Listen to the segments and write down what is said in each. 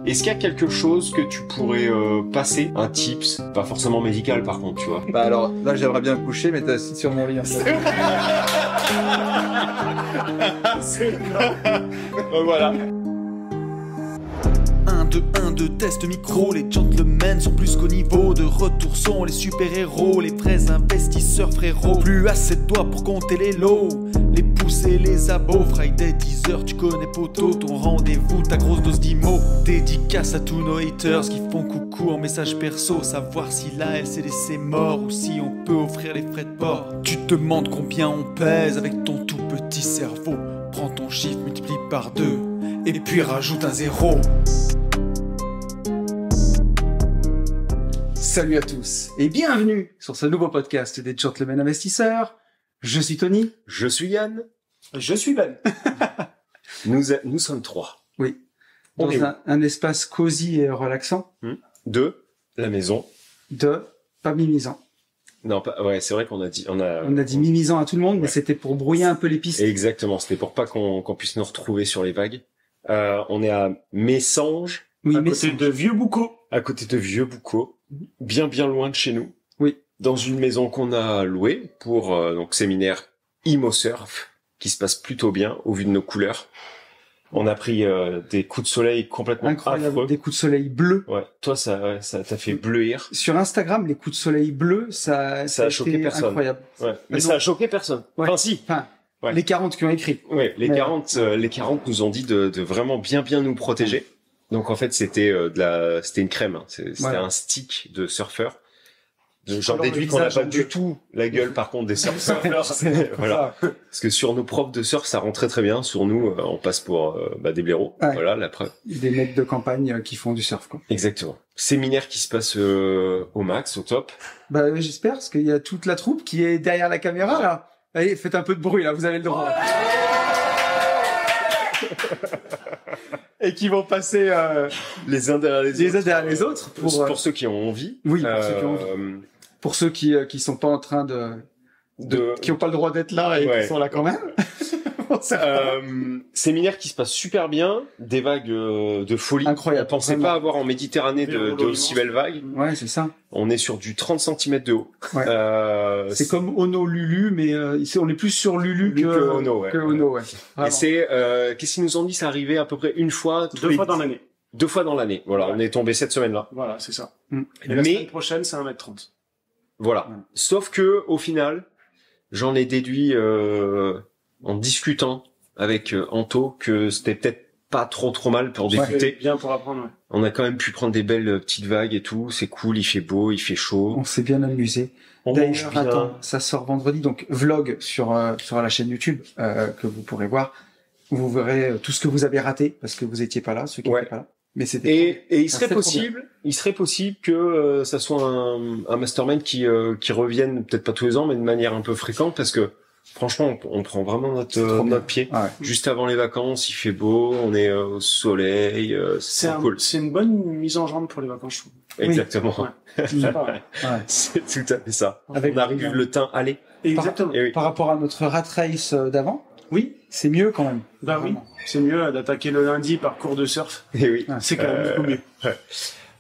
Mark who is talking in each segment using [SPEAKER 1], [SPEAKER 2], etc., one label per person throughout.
[SPEAKER 1] Est-ce qu'il y a quelque chose que tu pourrais passer, un tips, pas forcément médical par contre, tu vois?
[SPEAKER 2] Bah alors, là j'aimerais bien me coucher, mais t'es assis sur mon lit. En fait.
[SPEAKER 1] Voilà.
[SPEAKER 3] 1, 2, test micro, les gentlemen sont plus qu'au niveau. De retour sont les super-héros, les vrais investisseurs frérot. Plus assez de doigts pour compter les lots, les pouces et les abos. Friday 10h, tu connais poto, ton rendez-vous, ta grosse dose d'IMO. Dédicace à tous nos haters qui font coucou en message perso. Savoir si la LCDC mort ou si on peut offrir les frais de port. Tu te demandes combien on pèse avec ton tout petit cerveau. Prends ton chiffre, multiplie par 2 et puis rajoute un 0.
[SPEAKER 4] Salut à tous et bienvenue sur ce nouveau podcast des Gentlemen Investisseurs. Je suis Tony.
[SPEAKER 1] Je suis Yann.
[SPEAKER 5] Je suis Ben.
[SPEAKER 1] Nous sommes trois.
[SPEAKER 4] Oui.
[SPEAKER 1] On
[SPEAKER 4] Dans
[SPEAKER 1] est où
[SPEAKER 4] un espace cosy et relaxant
[SPEAKER 1] De la maison.
[SPEAKER 4] de pas mimisant.
[SPEAKER 1] Non, pas, ouais, c'est vrai qu'on a dit,
[SPEAKER 4] On a dit mimisant à tout le monde, mais
[SPEAKER 1] Ouais.
[SPEAKER 4] c'était pour brouiller un peu les pistes.
[SPEAKER 1] Exactement, c'était pour pas qu'on puisse nous retrouver sur les vagues. On est à Messanges,
[SPEAKER 4] Oui,
[SPEAKER 5] À
[SPEAKER 4] mais
[SPEAKER 5] côté de Vieux-Boucau.
[SPEAKER 1] à côté de Vieux-Boucau, bien loin de chez nous.
[SPEAKER 4] Oui.
[SPEAKER 1] Dans une maison qu'on a louée pour donc séminaire ImoSurf, qui se passe plutôt bien au vu de nos couleurs. On a pris des coups de soleil complètement
[SPEAKER 4] incroyable,
[SPEAKER 1] affreux.
[SPEAKER 4] des coups de soleil bleus.
[SPEAKER 1] Ouais, toi ça t'a fait bleuir.
[SPEAKER 4] Sur Instagram, les coups de soleil bleus, ça
[SPEAKER 1] a choqué
[SPEAKER 4] été
[SPEAKER 1] personne.
[SPEAKER 4] incroyable.
[SPEAKER 1] Ouais, mais
[SPEAKER 4] non.
[SPEAKER 1] ça a choqué personne.
[SPEAKER 4] Ouais.
[SPEAKER 1] Enfin si.
[SPEAKER 4] Enfin,
[SPEAKER 1] Ouais.
[SPEAKER 4] les 40 qui ont écrit.
[SPEAKER 1] Ouais, les
[SPEAKER 4] Mais-
[SPEAKER 1] 40 nous ont dit de vraiment bien nous protéger. Donc en fait, c'était c'était une crème, hein. C'était
[SPEAKER 4] Voilà.
[SPEAKER 1] un stick de surfeur. J'en
[SPEAKER 4] Alors,
[SPEAKER 1] déduis
[SPEAKER 4] le
[SPEAKER 1] qu'on n'a
[SPEAKER 4] visage
[SPEAKER 1] pas
[SPEAKER 4] en
[SPEAKER 1] du
[SPEAKER 4] bleu.
[SPEAKER 1] tout la gueule par contre des surfeurs. Voilà. Parce que sur nos profs de surf, ça rend très bien. Sur nous, on passe pour des blaireaux.
[SPEAKER 4] Ouais.
[SPEAKER 1] Voilà la preuve.
[SPEAKER 4] Des mecs de campagne qui font du surf, quoi.
[SPEAKER 1] Exactement. Séminaire qui se passe au max, au top.
[SPEAKER 4] Bah, j'espère, parce qu'il y a toute la troupe qui est derrière la caméra, là. Allez, faites un peu de bruit, là, vous avez le droit. Et qui vont passer
[SPEAKER 1] Les uns derrière
[SPEAKER 4] les uns derrière les autres
[SPEAKER 1] pour ceux qui ont envie.
[SPEAKER 4] oui, pour ceux qui ont envie. Pour ceux qui sont pas en train qui ont pas le droit d'être là et
[SPEAKER 1] Ouais.
[SPEAKER 4] qui sont là quand même. Bon, ça-
[SPEAKER 1] Séminaire qui se passe super bien, des vagues de folie.
[SPEAKER 4] Incroyable,
[SPEAKER 1] On pensait
[SPEAKER 4] vraiment.
[SPEAKER 1] pas avoir en Méditerranée de aussi belles vagues.
[SPEAKER 4] Ouais, c'est ça.
[SPEAKER 1] On est sur du 30 cm de haut.
[SPEAKER 4] Ouais. C'est comme Ono Lulu, mais ici on est plus sur Lulu
[SPEAKER 1] Lulu que Ono, ouais.
[SPEAKER 4] que Ono, ouais.
[SPEAKER 1] Et
[SPEAKER 4] Vraiment.
[SPEAKER 1] c'est qu'est-ce qu'ils nous ont dit, ça arrivait à peu près une fois tous
[SPEAKER 5] 2
[SPEAKER 1] les-
[SPEAKER 5] fois dans l'année.
[SPEAKER 1] 2 fois dans l'année. Voilà,
[SPEAKER 5] Ouais.
[SPEAKER 1] on est tombé cette semaine-là.
[SPEAKER 5] Voilà, c'est ça.
[SPEAKER 4] Mm.
[SPEAKER 5] Et la
[SPEAKER 1] Mais-
[SPEAKER 5] semaine prochaine, c'est 1m30.
[SPEAKER 1] Voilà.
[SPEAKER 4] Ouais.
[SPEAKER 1] Sauf que au final, j'en ai déduit en discutant avec Anto que c'était peut-être pas trop mal pour débuter.
[SPEAKER 5] C'est bien pour apprendre, ouais.
[SPEAKER 1] On a quand même pu prendre des belles petites vagues et tout, c'est cool, il fait beau, il fait chaud.
[SPEAKER 4] On s'est bien amusé.
[SPEAKER 1] On mange
[SPEAKER 4] D'ailleurs,
[SPEAKER 1] bien.
[SPEAKER 4] attends, ça sort vendredi, donc vlog sur la chaîne YouTube que vous pourrez voir. Vous verrez tout ce que vous avez raté parce que vous étiez pas là, ceux qui
[SPEAKER 1] Ouais.
[SPEAKER 4] n'étaient pas là. Mais c'était
[SPEAKER 1] Et il
[SPEAKER 4] Ça,
[SPEAKER 1] serait
[SPEAKER 4] c'est trop
[SPEAKER 1] possible que ça soit un mastermind qui revienne peut-être pas tous les ans, mais de manière un peu fréquente, parce que franchement, on prend vraiment
[SPEAKER 4] trop bien.
[SPEAKER 1] notre pied.
[SPEAKER 4] Ah ouais.
[SPEAKER 1] Juste avant les vacances, il fait beau, on est au soleil, c'est cool.
[SPEAKER 5] C'est une bonne mise en jambe pour les vacances, je trouve.
[SPEAKER 1] Exactement.
[SPEAKER 5] Ouais. C'est pas mal.
[SPEAKER 4] Ouais.
[SPEAKER 1] C'est tout à fait ça.
[SPEAKER 4] Avec-
[SPEAKER 1] on arrive le teint allez.
[SPEAKER 5] Exactement.
[SPEAKER 1] Et oui.
[SPEAKER 4] Par rapport à notre rat race d'avant,
[SPEAKER 5] Oui,
[SPEAKER 4] c'est mieux quand même.
[SPEAKER 5] bah oui.
[SPEAKER 4] Vraiment.
[SPEAKER 5] C'est mieux d'attaquer le lundi par cours de surf.
[SPEAKER 1] Et oui.
[SPEAKER 5] C'est quand même beaucoup mieux.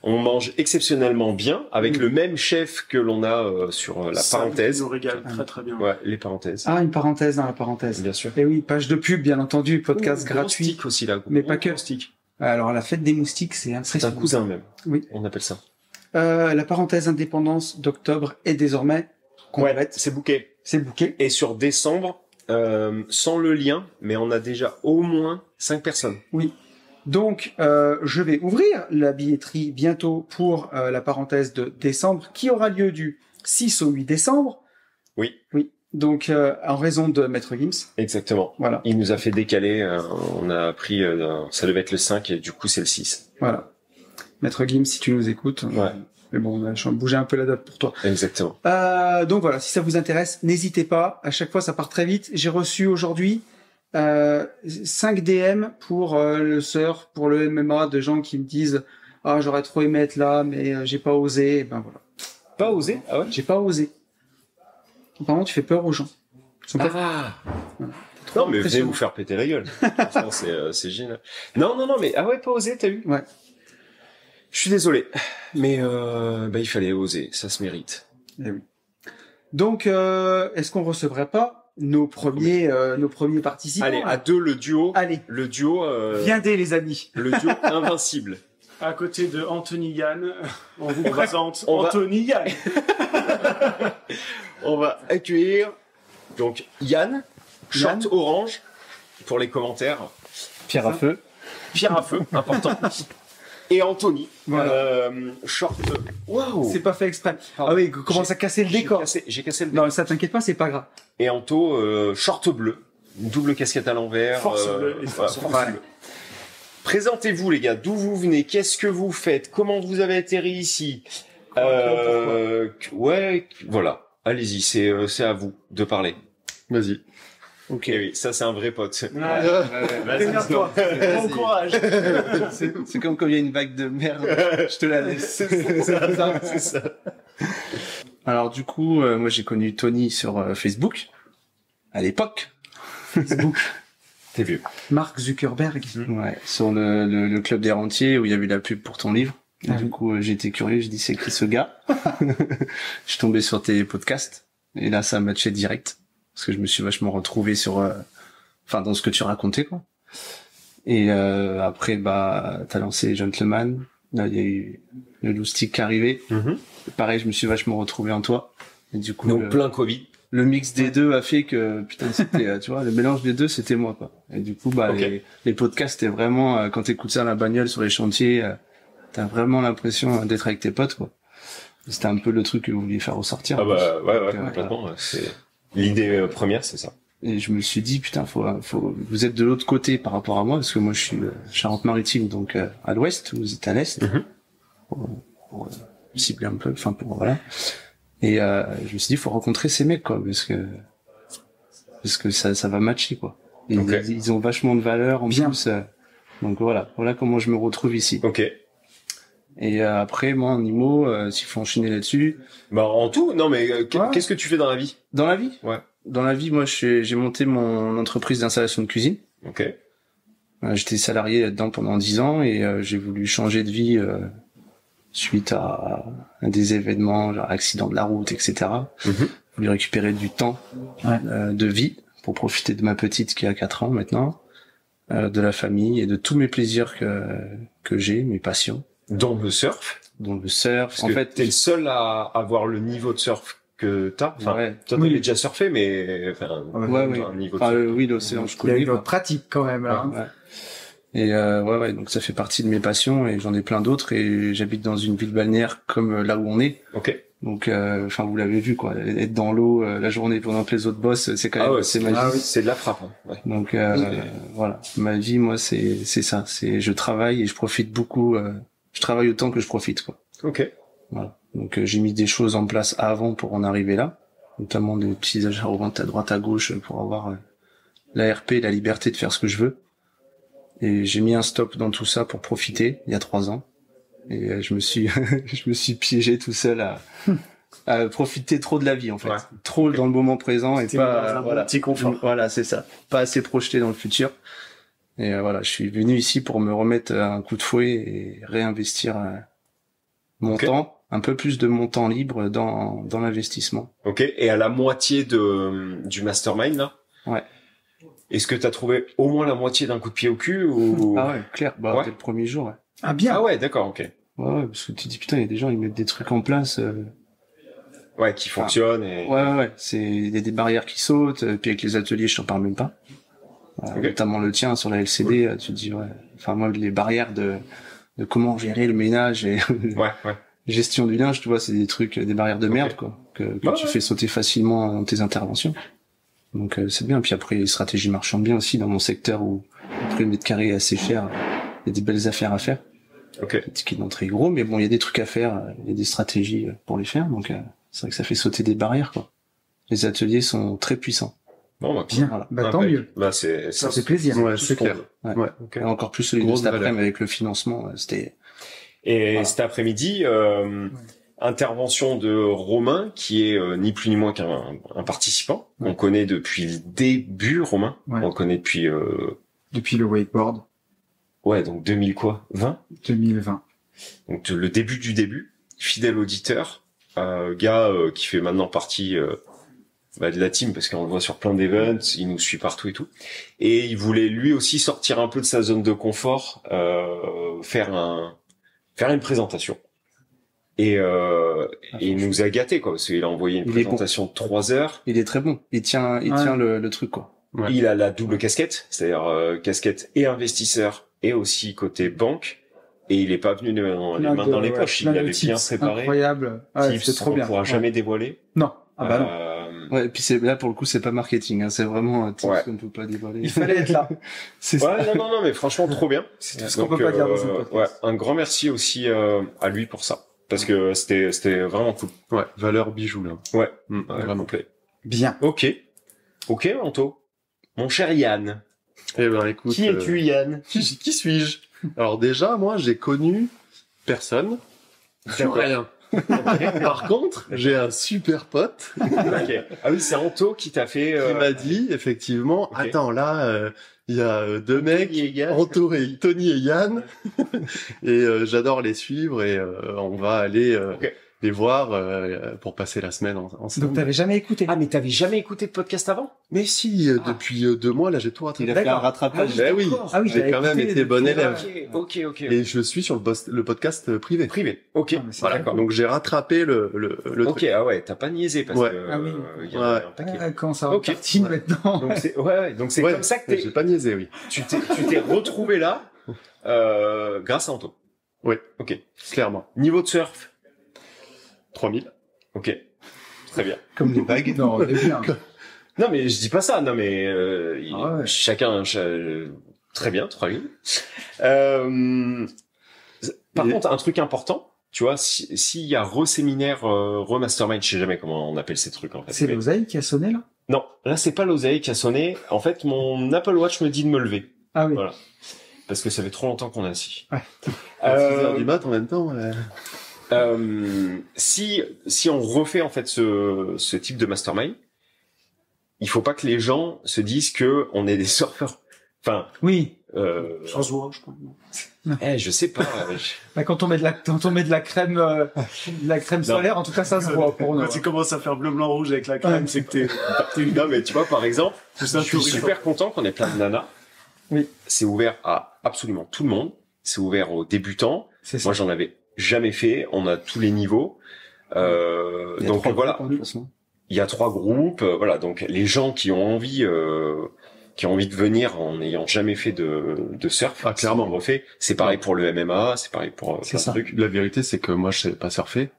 [SPEAKER 1] On mange exceptionnellement bien avec le même chef que l'on a sur la
[SPEAKER 5] Ça
[SPEAKER 1] parenthèse.
[SPEAKER 5] nous régale très très bien.
[SPEAKER 1] Ouais, les parenthèses.
[SPEAKER 4] Ah, une parenthèse dans la parenthèse.
[SPEAKER 1] Bien sûr.
[SPEAKER 4] Et oui, page de pub, bien entendu, podcast
[SPEAKER 1] Gros
[SPEAKER 4] gratuit.
[SPEAKER 1] stick aussi là.
[SPEAKER 4] Mais
[SPEAKER 1] Gros
[SPEAKER 4] pas que.
[SPEAKER 1] stick.
[SPEAKER 4] Alors, la fête des moustiques, c'est
[SPEAKER 1] C'est un
[SPEAKER 4] impressionnant.
[SPEAKER 1] cousin même.
[SPEAKER 4] Oui.
[SPEAKER 1] On appelle ça.
[SPEAKER 4] La parenthèse indépendance d'octobre est désormais complète.
[SPEAKER 1] c'est bouquet.
[SPEAKER 4] C'est bouquet.
[SPEAKER 1] Et sur décembre, sans le lien, mais on a déjà au moins 5 personnes.
[SPEAKER 4] Oui. Donc, je vais ouvrir la billetterie bientôt pour la parenthèse de décembre, qui aura lieu du 6 au 8 décembre.
[SPEAKER 1] Oui.
[SPEAKER 4] Oui. Donc, en raison de Maître Gims.
[SPEAKER 1] Exactement.
[SPEAKER 4] Voilà.
[SPEAKER 1] Il nous a fait décaler, on a pris, ça devait être le 5 et du coup c'est le 6.
[SPEAKER 4] Voilà. Maître Gims, si tu nous écoutes.
[SPEAKER 1] Ouais.
[SPEAKER 4] Mais bon, on a bougé un peu la date pour toi.
[SPEAKER 1] Exactement.
[SPEAKER 4] Donc voilà, si ça vous intéresse, n'hésitez pas. À chaque fois, ça part très vite. J'ai reçu aujourd'hui 5 DM pour le surf, pour le MMA, de gens qui me disent « Ah, j'aurais trop aimé être là, mais j'ai pas osé. » Et ben voilà.
[SPEAKER 1] Pas osé? Ah ouais?
[SPEAKER 4] J'ai pas osé. Apparemment, tu fais peur aux gens. Ils sont pas-
[SPEAKER 1] Ah!
[SPEAKER 4] trop
[SPEAKER 1] Non, mais venez
[SPEAKER 4] impressionnants.
[SPEAKER 1] vous faire péter la gueule. Franchement, c'est génial. Non, mais, ah ouais, pas osé, t'as vu?
[SPEAKER 4] Ouais.
[SPEAKER 1] Je suis désolé, mais il fallait oser, ça se mérite.
[SPEAKER 4] Eh oui. Donc, est-ce qu'on recevrait pas nos premiers participants?
[SPEAKER 1] Allez, à deux, le duo.
[SPEAKER 4] Allez,
[SPEAKER 1] Le duo.
[SPEAKER 4] viendez les amis.
[SPEAKER 1] Le duo invincible.
[SPEAKER 5] À côté de Anthony Yann, on vous
[SPEAKER 1] On va-
[SPEAKER 5] présente
[SPEAKER 1] on va-
[SPEAKER 5] Anthony Yann.
[SPEAKER 1] On va accueillir donc Yann, short orange pour les commentaires.
[SPEAKER 2] Pierre à feu.
[SPEAKER 1] Pierre à feu, important. Et Anthony,
[SPEAKER 4] Voilà.
[SPEAKER 1] short. Waouh.
[SPEAKER 4] C'est pas fait exprès. Ah oui, commence à casser le décor.
[SPEAKER 1] J'ai cassé le décor.
[SPEAKER 4] Non, ça t'inquiète pas, c'est pas grave.
[SPEAKER 1] Et Anto, short bleu, une double casquette à l'envers.
[SPEAKER 5] Force bleue et
[SPEAKER 1] voilà,
[SPEAKER 5] force
[SPEAKER 1] force bleue. Présentez-vous les gars, d'où vous venez, qu'est-ce que vous faites, comment vous avez atterri ici. Ouais, voilà. Allez-y, c'est à vous de parler.
[SPEAKER 2] Vas-y.
[SPEAKER 1] Ok, oui, ça c'est un vrai pote.
[SPEAKER 5] Démerde-toi. Bon courage.
[SPEAKER 2] C'est comme quand il y a une vague de merde. Je te la laisse.
[SPEAKER 1] C'est ça.
[SPEAKER 2] Alors du coup, moi j'ai connu Tony sur Facebook à l'époque.
[SPEAKER 1] T'es vieux.
[SPEAKER 4] Mark Zuckerberg.
[SPEAKER 2] Ouais, sur le club des rentiers où il y avait la pub pour ton livre. Et
[SPEAKER 4] Ah
[SPEAKER 2] du
[SPEAKER 4] oui.
[SPEAKER 2] coup, j'ai été curieux, j'ai dit c'est qui ce gars? Je suis tombé sur tes podcasts et là ça a matché direct parce que je me suis vachement retrouvé sur dans ce que tu racontais quoi. Et après t'as lancé Gentleman, là il y a eu le Loustic qui est arrivé. Pareil, je me suis vachement retrouvé en toi. Et du coup
[SPEAKER 1] Donc plein Covid.
[SPEAKER 2] le mix des deux a fait que putain c'était tu vois, le mélange des deux c'était moi quoi. Et du coup
[SPEAKER 1] Ok.
[SPEAKER 2] les podcasts c'était vraiment quand t'écoutes ça à la bagnole sur les chantiers t'as vraiment l'impression d'être avec tes potes quoi. C'était un peu le truc que vous vouliez faire ressortir.
[SPEAKER 1] Ah bah ouais,
[SPEAKER 2] Donc,
[SPEAKER 1] complètement. C'est l'idée première, c'est ça.
[SPEAKER 2] Et je me suis dit putain faut vous êtes de l'autre côté par rapport à moi parce que moi je suis Charente-Maritime donc à l'ouest, vous êtes à l'est. Pour cibler un peu, voilà. Et je me suis dit faut rencontrer ces mecs quoi parce que ça va matcher quoi. Et
[SPEAKER 1] Ok.
[SPEAKER 2] ils ont vachement de valeur en
[SPEAKER 4] Bien.
[SPEAKER 2] plus. Donc voilà comment je me retrouve ici.
[SPEAKER 1] Ok.
[SPEAKER 2] Et après moi en IMO s'il faut enchaîner là-dessus.
[SPEAKER 1] Bah en tout, non mais
[SPEAKER 4] Ouais.
[SPEAKER 1] qu'est-ce que tu fais dans la vie?
[SPEAKER 2] Dans la vie.
[SPEAKER 1] Ouais.
[SPEAKER 2] Dans la vie moi j'ai monté mon entreprise d'installation de cuisine.
[SPEAKER 1] Ok.
[SPEAKER 2] J'étais salarié là-dedans pendant 10 ans et j'ai voulu changer de vie suite à des événements, genre accident de la route, etc.
[SPEAKER 1] Mhm.
[SPEAKER 2] J'ai voulu récupérer du temps de vie pour profiter de ma petite qui a 4 ans maintenant, de la famille et de tous mes plaisirs que j'ai, mes passions,
[SPEAKER 1] Dans le surf.
[SPEAKER 2] dont le surf.
[SPEAKER 1] Parce
[SPEAKER 2] En
[SPEAKER 1] que
[SPEAKER 2] fait,
[SPEAKER 1] t'es le seul à avoir le niveau de surf que t'as. Enfin,
[SPEAKER 2] ouais,
[SPEAKER 1] toi t'avais déjà surfé, mais
[SPEAKER 2] ouais.
[SPEAKER 1] un niveau de
[SPEAKER 2] Enfin,
[SPEAKER 1] surf.
[SPEAKER 2] oui, l'océan, je
[SPEAKER 4] Il y a
[SPEAKER 2] connais.
[SPEAKER 4] eu votre pratique quand même là. hein.
[SPEAKER 2] Ouais. Et ouais, donc ça fait partie de mes passions et j'en ai plein d'autres et j'habite dans une ville balnéaire comme là où on est.
[SPEAKER 1] Ok.
[SPEAKER 2] Donc, vous l'avez vu quoi, être dans l'eau la journée pendant que les autres bossent, c'est quand même c'est magique.
[SPEAKER 1] C'est de la frappe. Hein. Ouais.
[SPEAKER 2] Donc voilà, ma vie moi c'est ça, c'est je travaille et je profite beaucoup. Je travaille autant que je profite quoi.
[SPEAKER 1] Ok.
[SPEAKER 2] Voilà. Donc j'ai mis des choses en place avant pour en arriver là, notamment des petits achats reventes à droite à gauche pour avoir la RP, la liberté de faire ce que je veux. Et j'ai mis un stop dans tout ça pour profiter il y a 3 ans. Et je me suis piégé tout seul à profiter trop de la vie en fait,
[SPEAKER 1] Ouais.
[SPEAKER 2] trop dans le moment présent et
[SPEAKER 5] T'es
[SPEAKER 2] pas
[SPEAKER 5] dans un petit confort.
[SPEAKER 2] Voilà, c'est ça, pas assez projeté dans le futur. Et voilà, je suis venu ici pour me remettre un coup de fouet et réinvestir mon
[SPEAKER 1] Ok.
[SPEAKER 2] temps, un peu plus de mon temps libre dans l'investissement.
[SPEAKER 1] Ok. Et à la moitié du mastermind là.
[SPEAKER 2] Ouais.
[SPEAKER 1] Est-ce que t'as trouvé au moins la moitié d'un coup de pied au cul ou
[SPEAKER 2] Ah ouais, clair,
[SPEAKER 1] Ouais.
[SPEAKER 2] dès le premier jour. Ouais.
[SPEAKER 4] Ah bien.
[SPEAKER 1] Ah ouais, d'accord, ok.
[SPEAKER 2] Ouais, parce que tu dis putain, il y a des gens ils mettent des trucs en place.
[SPEAKER 1] Ouais, qui fonctionne et.
[SPEAKER 2] Ouais, il y a des barrières qui sautent, puis avec les ateliers, je t'en parle même pas.
[SPEAKER 1] Ok.
[SPEAKER 2] Notamment le tien sur la LCD, tu te dis ouais. Enfin moi les barrières de comment gérer le ménage et
[SPEAKER 1] Ouais.
[SPEAKER 2] gestion du linge, tu vois, c'est des trucs, des barrières de merde quoi, que
[SPEAKER 1] Ouais,
[SPEAKER 2] tu
[SPEAKER 1] ouais.
[SPEAKER 2] fais sauter facilement dans tes interventions. Donc c'est bien. Puis après les stratégies marchand bien aussi dans mon secteur où le prix du mètre carré est assez cher, il y a des belles affaires à faire.
[SPEAKER 1] Ok.
[SPEAKER 2] Les tickets d'entrée gros, mais bon, il y a des trucs à faire, il y a des stratégies pour les faire, donc c'est vrai que ça fait sauter des barrières, quoi. Les ateliers sont très puissants.
[SPEAKER 1] Bon, bah,
[SPEAKER 4] Bien.
[SPEAKER 2] Voilà.
[SPEAKER 4] Bah tant
[SPEAKER 1] impec.
[SPEAKER 4] mieux.
[SPEAKER 1] Bah c'est
[SPEAKER 4] Ça fait plaisir.
[SPEAKER 2] Ouais,
[SPEAKER 1] tout
[SPEAKER 2] c'est
[SPEAKER 1] ce qu'on
[SPEAKER 2] clair.
[SPEAKER 1] veut.
[SPEAKER 2] Ouais.
[SPEAKER 1] Ok.
[SPEAKER 2] Et encore plus celui de Grosse cet après-midi valeur. avec le financement, c'était...
[SPEAKER 1] Et
[SPEAKER 2] Voilà.
[SPEAKER 1] cet après-midi, intervention de Romain, qui est ni plus ni moins qu'un participant.
[SPEAKER 2] Ouais.
[SPEAKER 1] On connaît depuis le début, Romain.
[SPEAKER 4] Ouais.
[SPEAKER 1] On le connaît depuis
[SPEAKER 4] Depuis le wakeboard
[SPEAKER 1] donc 2000 quoi 20
[SPEAKER 4] 2020.
[SPEAKER 1] Donc le début du début, fidèle auditeur, gars qui fait maintenant partie de la team parce qu'on le voit sur plein d'events, il nous suit partout et tout. Et il voulait lui aussi sortir un peu de sa zone de confort, faire une présentation. Et il nous a gâtés quoi, parce qu'il a envoyé une présentation de 3 heures.
[SPEAKER 2] Il est très bon. Il tient le truc quoi.
[SPEAKER 1] Ouais. Il a la double casquette, c'est-à-dire casquette et investisseur et aussi côté banque. Et il est pas venu les mains dans les poches. Il avait bien préparé.
[SPEAKER 4] Incroyable. C'est trop bien.
[SPEAKER 1] On pourra jamais dévoiler.
[SPEAKER 4] Non. Ah bah non.
[SPEAKER 2] Ouais, et puis là pour le coup c'est pas marketing, hein, c'est vraiment un tips qu'on ne peut pas dévoiler.
[SPEAKER 4] Il fallait être là.
[SPEAKER 1] C'est ça. Non, mais franchement trop bien.
[SPEAKER 4] C'est tout ce qu'on peut pas dire dans un podcast.
[SPEAKER 1] Ouais, un grand merci aussi à lui pour ça, parce que c'était vraiment cool.
[SPEAKER 6] Ouais, valeur bijou là.
[SPEAKER 1] Ouais,
[SPEAKER 6] vraiment
[SPEAKER 1] complet.
[SPEAKER 4] Bien.
[SPEAKER 1] Ok, Anto. Mon cher Yann.
[SPEAKER 6] Eh ben écoute.
[SPEAKER 1] Qui es-tu, Yann?
[SPEAKER 6] Qui suis-je? Alors déjà, moi, j'ai connu personne. Sur rien. Par contre, j'ai un super pote.
[SPEAKER 1] Okay. Ah oui, c'est Anto qui t'a fait.
[SPEAKER 6] Qui m'a dit effectivement. Okay. Attends, là, il y a 2 mecs, Anto et Tony et Yann, et j'adore les suivre et on va aller. Les voir pour passer la semaine ensemble.
[SPEAKER 4] Donc t'avais jamais écouté?
[SPEAKER 1] Ah mais t'avais jamais écouté de podcast avant?
[SPEAKER 6] Mais si, depuis 2 mois là j'ai tout rattrapé.
[SPEAKER 2] Il a fait un rattrapage.
[SPEAKER 6] Oui, j'ai quand même été bon élève.
[SPEAKER 1] Ok.
[SPEAKER 6] Et je suis sur le podcast privé.
[SPEAKER 1] Ok.
[SPEAKER 6] Voilà. Donc j'ai rattrapé le
[SPEAKER 1] Ok,
[SPEAKER 6] truc.
[SPEAKER 1] Ah ouais, t'as pas niaisé parce que il y a un paquet.
[SPEAKER 4] Comment ça va partir maintenant?
[SPEAKER 1] Donc c'est donc c'est comme ça que
[SPEAKER 6] j'ai pas niaisé, oui.
[SPEAKER 1] Tu t'es retrouvé là grâce à Anto.
[SPEAKER 6] Oui.
[SPEAKER 1] Ok.
[SPEAKER 6] Clairement.
[SPEAKER 1] Niveau de surf
[SPEAKER 6] 3000.
[SPEAKER 1] Ok. Très bien.
[SPEAKER 4] Comme les vagues. Non, on est bien.
[SPEAKER 1] Non, mais je dis pas ça. Non, mais chacun, très bien, 3000. Par contre, un truc important, tu vois, s'il y a re-séminaire, re-mastermind, je sais jamais comment on appelle ces trucs en fait.
[SPEAKER 4] C'est l'oseille qui a sonné là?
[SPEAKER 1] Non, là c'est pas l'oseille qui a sonné. En fait, mon Apple Watch me dit de me lever.
[SPEAKER 4] Ah oui.
[SPEAKER 1] Voilà. Parce que ça fait trop longtemps qu'on est assis.
[SPEAKER 4] Ouais.
[SPEAKER 6] 6h du mat en même temps.
[SPEAKER 1] Si on refait en fait ce type de mastermind, il faut pas que les gens se disent que on est des surfeurs. Enfin,
[SPEAKER 4] oui.
[SPEAKER 5] Ça se voit, je crois.
[SPEAKER 1] Je sais pas.
[SPEAKER 4] Quand on met de la crème, solaire, en tout cas ça se voit pour nous.
[SPEAKER 5] Quand tu commences à faire bleu, blanc, rouge avec la crème, c'est que t'es
[SPEAKER 1] Non, mais tu vois, par exemple, je suis super content qu'on ait plein de nanas.
[SPEAKER 4] Oui.
[SPEAKER 1] C'est ouvert à absolument tout le monde. C'est ouvert aux débutants. Moi, j'en avais jamais fait. On a tous les niveaux. Donc voilà. Il y a 3 groupes. Voilà. Donc les gens qui ont envie de venir en n'ayant jamais fait de surf.
[SPEAKER 6] Ah, clairement.
[SPEAKER 1] On refait. C'est pareil pour le MMA. C'est pareil pour plein de trucs.
[SPEAKER 6] La vérité, c'est que moi, je sais pas surfer.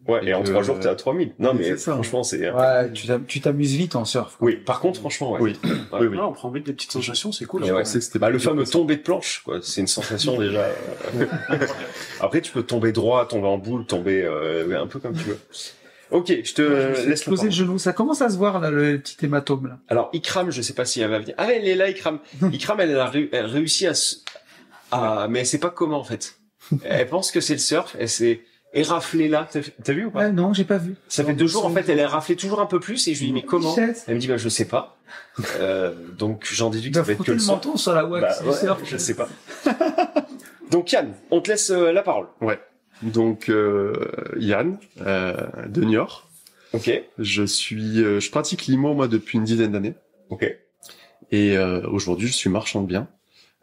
[SPEAKER 1] Ouais. Et en 3 jours, t'es à 3000. Non, mais franchement, c'est.
[SPEAKER 4] Ouais. Tu t'amuses vite en surf.
[SPEAKER 1] Oui. Par contre, franchement, ouais.
[SPEAKER 6] Oui.
[SPEAKER 5] Oui. On prend vite des petites sensations, c'est cool.
[SPEAKER 1] Ouais. C'était le fameux tomber de planche, quoi. C'est une sensation déjà. Après, tu peux tomber droit, tomber en boule, tomber un peu comme tu veux. Ok, je te laisse
[SPEAKER 4] exploser le genou. Ça commence à se voir là, le petit hématome là.
[SPEAKER 1] Alors Ikram, je sais pas si elle va venir. Ah, elle est là, Ikram. Ikram, elle a réussi mais elle sait pas comment en fait. Elle pense que c'est le surf. Elle s'est éraflée là. T'as vu ou pas?
[SPEAKER 4] Non, j'ai pas vu.
[SPEAKER 1] Ça fait 2 jours en fait. Elle est raflée toujours un peu plus et je lui dis mais comment? Elle me dit je sais pas. Donc j'en déduis que ça va être que le
[SPEAKER 4] menton sur la wax.
[SPEAKER 1] Je sais pas. Donc Yann, on te laisse la parole.
[SPEAKER 6] Ouais. Donc Yann de Niort.
[SPEAKER 1] Ok.
[SPEAKER 6] Je pratique l'IMO moi depuis une dizaine d'années.
[SPEAKER 1] Ok.
[SPEAKER 6] Et aujourd'hui je suis marchand de biens.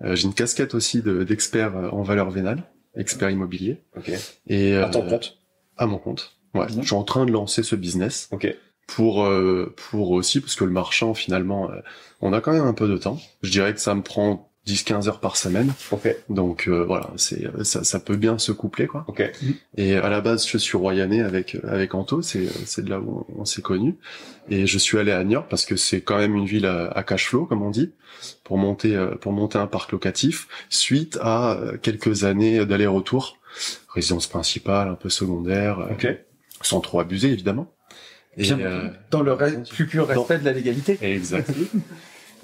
[SPEAKER 6] J'ai une casquette aussi d'expert en valeur vénale, expert immobilier.
[SPEAKER 1] Ok.
[SPEAKER 6] Et
[SPEAKER 1] à ton compte?
[SPEAKER 6] À mon compte. Ouais. Je suis en train de lancer ce business.
[SPEAKER 1] Ok.
[SPEAKER 6] Pour aussi parce que le marchand finalement on a quand même un peu de temps. Je dirais que ça me prend 10-15 heures par semaine.
[SPEAKER 1] Ok.
[SPEAKER 6] Donc voilà, ça peut bien se coupler quoi.
[SPEAKER 1] Ok.
[SPEAKER 6] Et à la base, je suis royanais avec Anto, c'est de là où on s'est connus. Et je suis allé à Niort parce que c'est quand même une ville à cash flow comme on dit, pour monter un parc locatif suite à quelques années d'aller-retour, résidence principale, un peu secondaire, sans trop abuser évidemment.
[SPEAKER 4] Bien, dans le plus pur respect de la légalité.
[SPEAKER 6] Exactement.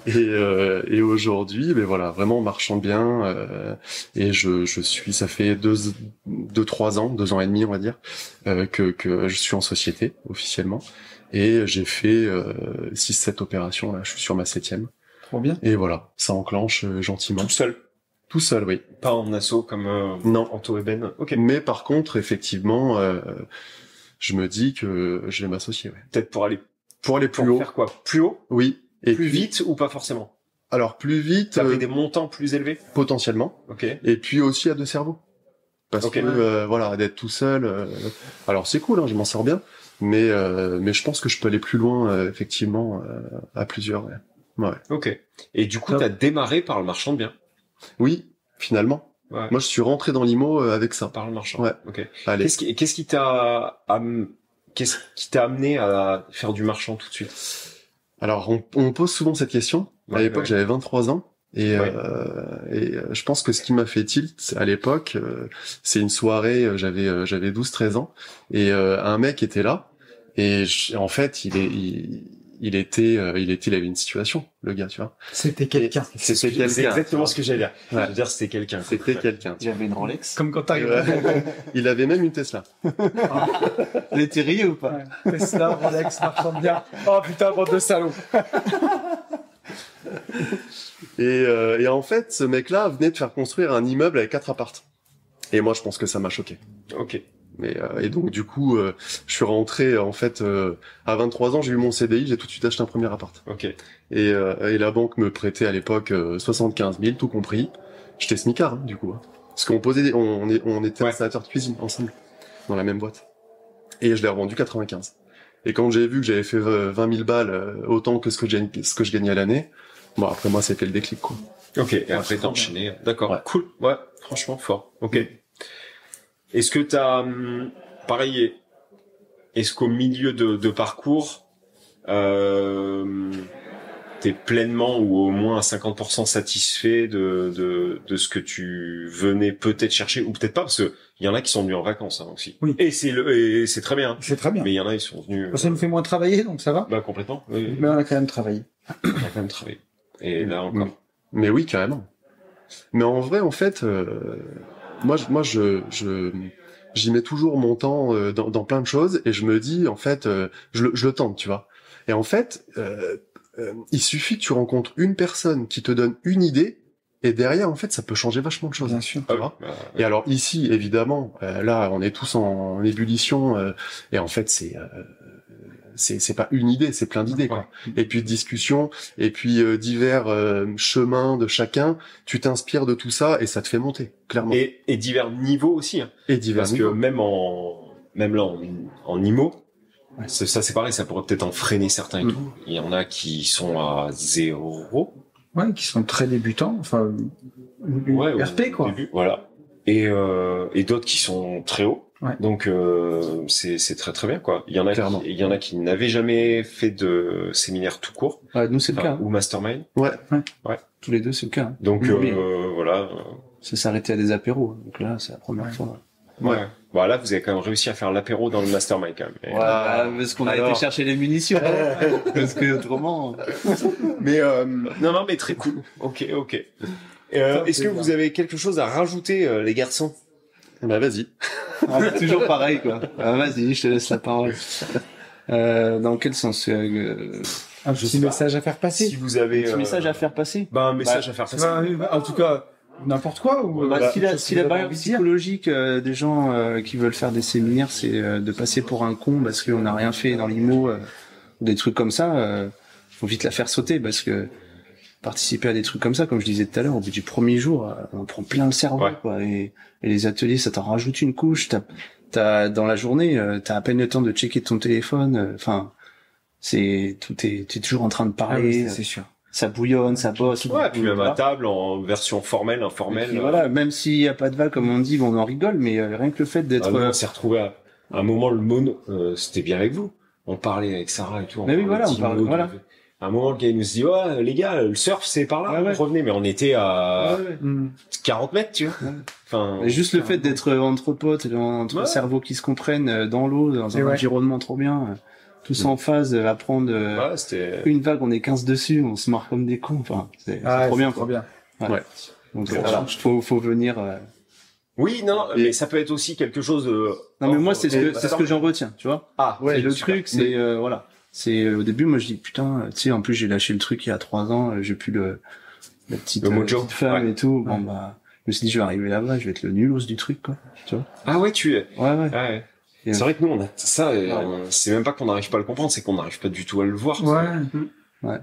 [SPEAKER 6] Et aujourd'hui, ben voilà, vraiment marchand bien. Et je suis, ça fait 2-3 ans, 2 ans et demi, on va dire, que je suis en société officiellement. Et j'ai fait 6-7 opérations. Là, je suis sur ma 7e.
[SPEAKER 4] Trop bien.
[SPEAKER 6] Et voilà, ça enclenche gentiment.
[SPEAKER 1] Tout seul.
[SPEAKER 6] Tout seul, oui.
[SPEAKER 1] Pas en asso comme
[SPEAKER 6] Non.
[SPEAKER 1] Anto et Ben. Ok.
[SPEAKER 6] Mais par contre, effectivement, je me dis que je vais m'associer. Ouais.
[SPEAKER 1] Peut-être pour aller
[SPEAKER 6] Plus haut.
[SPEAKER 1] faire quoi? Plus haut?
[SPEAKER 6] Oui. Et
[SPEAKER 1] Plus
[SPEAKER 6] puis-
[SPEAKER 1] vite ou pas forcément?
[SPEAKER 6] Alors plus vite,
[SPEAKER 1] Taper des montants plus élevés?
[SPEAKER 6] potentiellement.
[SPEAKER 1] Ok.
[SPEAKER 6] Et puis aussi à deux cerveaux. Parce
[SPEAKER 1] Ok.
[SPEAKER 6] que voilà, d'être tout seul. Alors c'est cool, hein, je m'en sors bien. Mais je pense que je peux aller plus loin, effectivement, à plusieurs. Ouais. Ouais.
[SPEAKER 1] Ok. Et du coup,
[SPEAKER 4] Top.
[SPEAKER 1] t'as démarré par le marchand de biens.
[SPEAKER 6] Oui, finalement.
[SPEAKER 1] Ouais.
[SPEAKER 6] Moi, je suis rentré dans l'IMO avec ça.
[SPEAKER 1] Par le marchand.
[SPEAKER 6] Ouais.
[SPEAKER 1] Ok.
[SPEAKER 6] Allez.
[SPEAKER 1] Qu'est-ce qui t'a amené à faire du marchand tout de suite?
[SPEAKER 6] Alors, on me pose souvent cette question.
[SPEAKER 1] Ouais,
[SPEAKER 6] À l'époque,
[SPEAKER 1] ouais.
[SPEAKER 6] j'avais 23 ans. Et,
[SPEAKER 1] Ouais.
[SPEAKER 6] Je pense que ce qui m'a fait tilt à l'époque, c'est une soirée, j'avais 12-13 ans, et un mec était là, et en fait, il avait une situation, le gars, tu vois.
[SPEAKER 4] C'était quelqu'un.
[SPEAKER 6] C'était
[SPEAKER 1] C'est
[SPEAKER 6] quelqu'un.
[SPEAKER 1] exactement ce que j'allais dire.
[SPEAKER 6] Ouais.
[SPEAKER 1] Je veux dire, c'était quelqu'un.
[SPEAKER 6] C'était quelqu'un.
[SPEAKER 2] J'avais une Rolex.
[SPEAKER 4] Comme quand t'arrives.
[SPEAKER 6] Ouais. Il avait même une Tesla.
[SPEAKER 2] Elle était tirée ou pas?
[SPEAKER 4] Ouais. Tesla, Rolex, marchand de biens. Oh putain, bande de salauds.
[SPEAKER 6] Et en fait, ce mec-là venait de faire construire un immeuble avec 4 appartes. Et moi, je pense que ça m'a choqué.
[SPEAKER 1] Ok.
[SPEAKER 6] Et donc, du coup, je suis rentré, en fait, à 23 ans, j'ai eu mon CDI, j'ai tout de suite acheté un premier appart.
[SPEAKER 1] Ok.
[SPEAKER 6] Et la banque me prêtait à l'époque 75 000, tout compris. J'étais smicard, hein, du coup. Hein. Parce on était
[SPEAKER 1] Ouais.
[SPEAKER 6] installateurs de cuisine ensemble, dans la même boîte. Et je l'ai revendu 95. Et quand j'ai vu que j'avais fait 20 000 balles, autant que ce que je gagnais à l'année, bon, après moi, c'était le déclic, quoi.
[SPEAKER 1] Ok. Et après, t'as enchaîné. D'accord.
[SPEAKER 6] Ouais.
[SPEAKER 1] Cool. Ouais. Franchement, fort. Ok. Est-ce que t'as, pareil, est-ce qu'au milieu de parcours, t'es pleinement ou au moins à 50% satisfait de ce que tu venais peut-être chercher ou peut-être pas, parce que il y en a qui sont venus en vacances, hein, aussi.
[SPEAKER 4] Oui.
[SPEAKER 1] Et c'est très bien.
[SPEAKER 4] C'est très bien.
[SPEAKER 1] Mais il y en a, ils sont venus,
[SPEAKER 4] Ça nous fait moins travailler, donc ça va.
[SPEAKER 1] bah, complètement. Oui,
[SPEAKER 4] Mais on a quand même travaillé.
[SPEAKER 1] on a quand même travaillé. Et là encore.
[SPEAKER 6] Mais oui, carrément. Mais en vrai, en fait, moi, j'y mets toujours mon temps dans plein de choses et je me dis, en fait, je le tente, tu vois. Et en fait, il suffit que tu rencontres une personne qui te donne une idée et derrière, en fait, ça peut changer vachement de choses.
[SPEAKER 4] Bien sûr.
[SPEAKER 1] Ah oui,
[SPEAKER 6] vois.
[SPEAKER 1] bah,
[SPEAKER 6] Et alors ici, évidemment, là, on est tous en ébullition et en fait, c'est pas une idée, c'est plein d'idées, quoi. Et puis de discussions, et puis divers chemins de chacun. Tu t'inspires de tout ça et ça te fait monter, clairement.
[SPEAKER 1] et divers niveaux aussi, hein.
[SPEAKER 6] Et divers
[SPEAKER 1] Parce que
[SPEAKER 6] niveaux.
[SPEAKER 1] même là, en IMO, ça c'est pareil, ça pourrait peut-être en freiner certains et
[SPEAKER 6] Mm.
[SPEAKER 1] tout. Il y en a qui sont à 0.
[SPEAKER 4] Ouais, qui sont très débutants. Enfin,
[SPEAKER 1] Ouais, au
[SPEAKER 4] RP, quoi.
[SPEAKER 1] début, voilà. Et d'autres qui sont très hauts.
[SPEAKER 4] Ouais.
[SPEAKER 1] Donc c'est très très bien, quoi.
[SPEAKER 6] Clairement.
[SPEAKER 1] Il y en a qui n'avaient jamais fait de séminaire tout court,
[SPEAKER 2] Ouais, nous, c'est le
[SPEAKER 1] enfin,
[SPEAKER 2] cas.
[SPEAKER 1] ou mastermind.
[SPEAKER 6] Ouais.
[SPEAKER 2] Tous les deux, c'est le cas.
[SPEAKER 1] Donc
[SPEAKER 2] Oui.
[SPEAKER 1] voilà.
[SPEAKER 2] Ça s'arrêtait à des apéros. Donc là, c'est la première fois.
[SPEAKER 1] Ouais. Bon, là, vous avez quand même réussi à faire l'apéro dans le mastermind quand même. Et-
[SPEAKER 2] Parce qu'on a
[SPEAKER 1] Alors.
[SPEAKER 2] été chercher les munitions. Parce que autrement.
[SPEAKER 1] Mais non, mais très cool. Ok. Est-ce que vous avez quelque chose à rajouter, les garçons?
[SPEAKER 6] Bah vas-y.
[SPEAKER 2] C'est toujours pareil, quoi. Vas-y, je te laisse la parole. Dans quel sens
[SPEAKER 4] Un petit message à faire passer.
[SPEAKER 1] Si vous avez
[SPEAKER 2] petit message à faire passer.
[SPEAKER 1] un message à faire passer.
[SPEAKER 4] En tout cas, n'importe quoi. Ou
[SPEAKER 2] Si la barrière psychologique des gens qui veulent faire des séminaires, c'est de passer pour un con parce qu'on n'a rien fait dans l'IMO, ou des trucs comme ça, faut vite la faire sauter parce que participer à des trucs comme ça, comme je disais tout à l'heure, au bout du premier jour, on prend plein le cerveau,
[SPEAKER 1] Ouais.
[SPEAKER 2] quoi. Et les ateliers, ça t'en rajoute une couche. T'as dans la journée, t'as à peine le temps de checker ton téléphone. Enfin, t'es toujours en train de parler.
[SPEAKER 4] c'est sûr.
[SPEAKER 2] Ça bouillonne, ça bosse.
[SPEAKER 1] Ouais, puis même
[SPEAKER 2] voilà.
[SPEAKER 1] à table, en version formelle, informelle.
[SPEAKER 2] Et puis voilà, même s'il y a pas de vague, comme on dit, bon, on en rigole, mais rien que le fait d'être.
[SPEAKER 1] On s'est retrouvé à un moment, le mono, c'était bien avec vous. On parlait avec Sarah et tout.
[SPEAKER 2] Mais oui,
[SPEAKER 1] parlait
[SPEAKER 2] voilà, on
[SPEAKER 1] d'IMO,
[SPEAKER 2] parle- voilà.
[SPEAKER 1] À un moment, le gars, il nous dit, ouais, les gars, le surf, c'est par là,
[SPEAKER 2] Ouais, ouais.
[SPEAKER 1] revenez. Mais on était à
[SPEAKER 2] Ouais, ouais.
[SPEAKER 1] 40 mètres, tu vois.
[SPEAKER 2] Ouais.
[SPEAKER 1] Enfin,
[SPEAKER 2] Et juste le fait d'être entre potes, entre
[SPEAKER 1] Ouais.
[SPEAKER 2] cerveaux qui se comprennent dans l'eau, dans
[SPEAKER 4] Et
[SPEAKER 2] un
[SPEAKER 4] ouais.
[SPEAKER 2] environnement trop bien, tous en phase, apprendre
[SPEAKER 1] ouais, c'était...
[SPEAKER 2] une vague, on est 15 dessus, on se marre comme des cons. Enfin, c'est trop bien,
[SPEAKER 4] Trop
[SPEAKER 2] quoi.
[SPEAKER 4] bien.
[SPEAKER 6] Ouais.
[SPEAKER 2] Donc
[SPEAKER 1] Bon,
[SPEAKER 2] voilà, faut venir.
[SPEAKER 1] Oui, non, mais ça peut être aussi quelque chose de...
[SPEAKER 2] Non, mais moi c'est
[SPEAKER 1] Et-
[SPEAKER 2] ce que j'en retiens, tu vois.
[SPEAKER 1] Ah,
[SPEAKER 2] Ouais, le
[SPEAKER 1] super.
[SPEAKER 2] truc, c'est voilà. C'est au début, moi je dis putain, tu sais, en plus j'ai lâché le truc il y a 3 ans, j'ai plus la petite,
[SPEAKER 1] Le mojo.
[SPEAKER 2] petite femme et tout. Bon, bah, je me suis dit, je vais arriver là-bas, je vais être le nulos du truc, quoi. Tu vois?
[SPEAKER 1] Ah ouais, tu es.
[SPEAKER 2] Ouais, ouais.
[SPEAKER 1] Ah ouais.
[SPEAKER 2] Et
[SPEAKER 1] C'est vrai que nous, on a ça, c'est même pas qu'on n'arrive pas à le comprendre, c'est qu'on n'arrive pas du tout à le voir.
[SPEAKER 4] Ouais.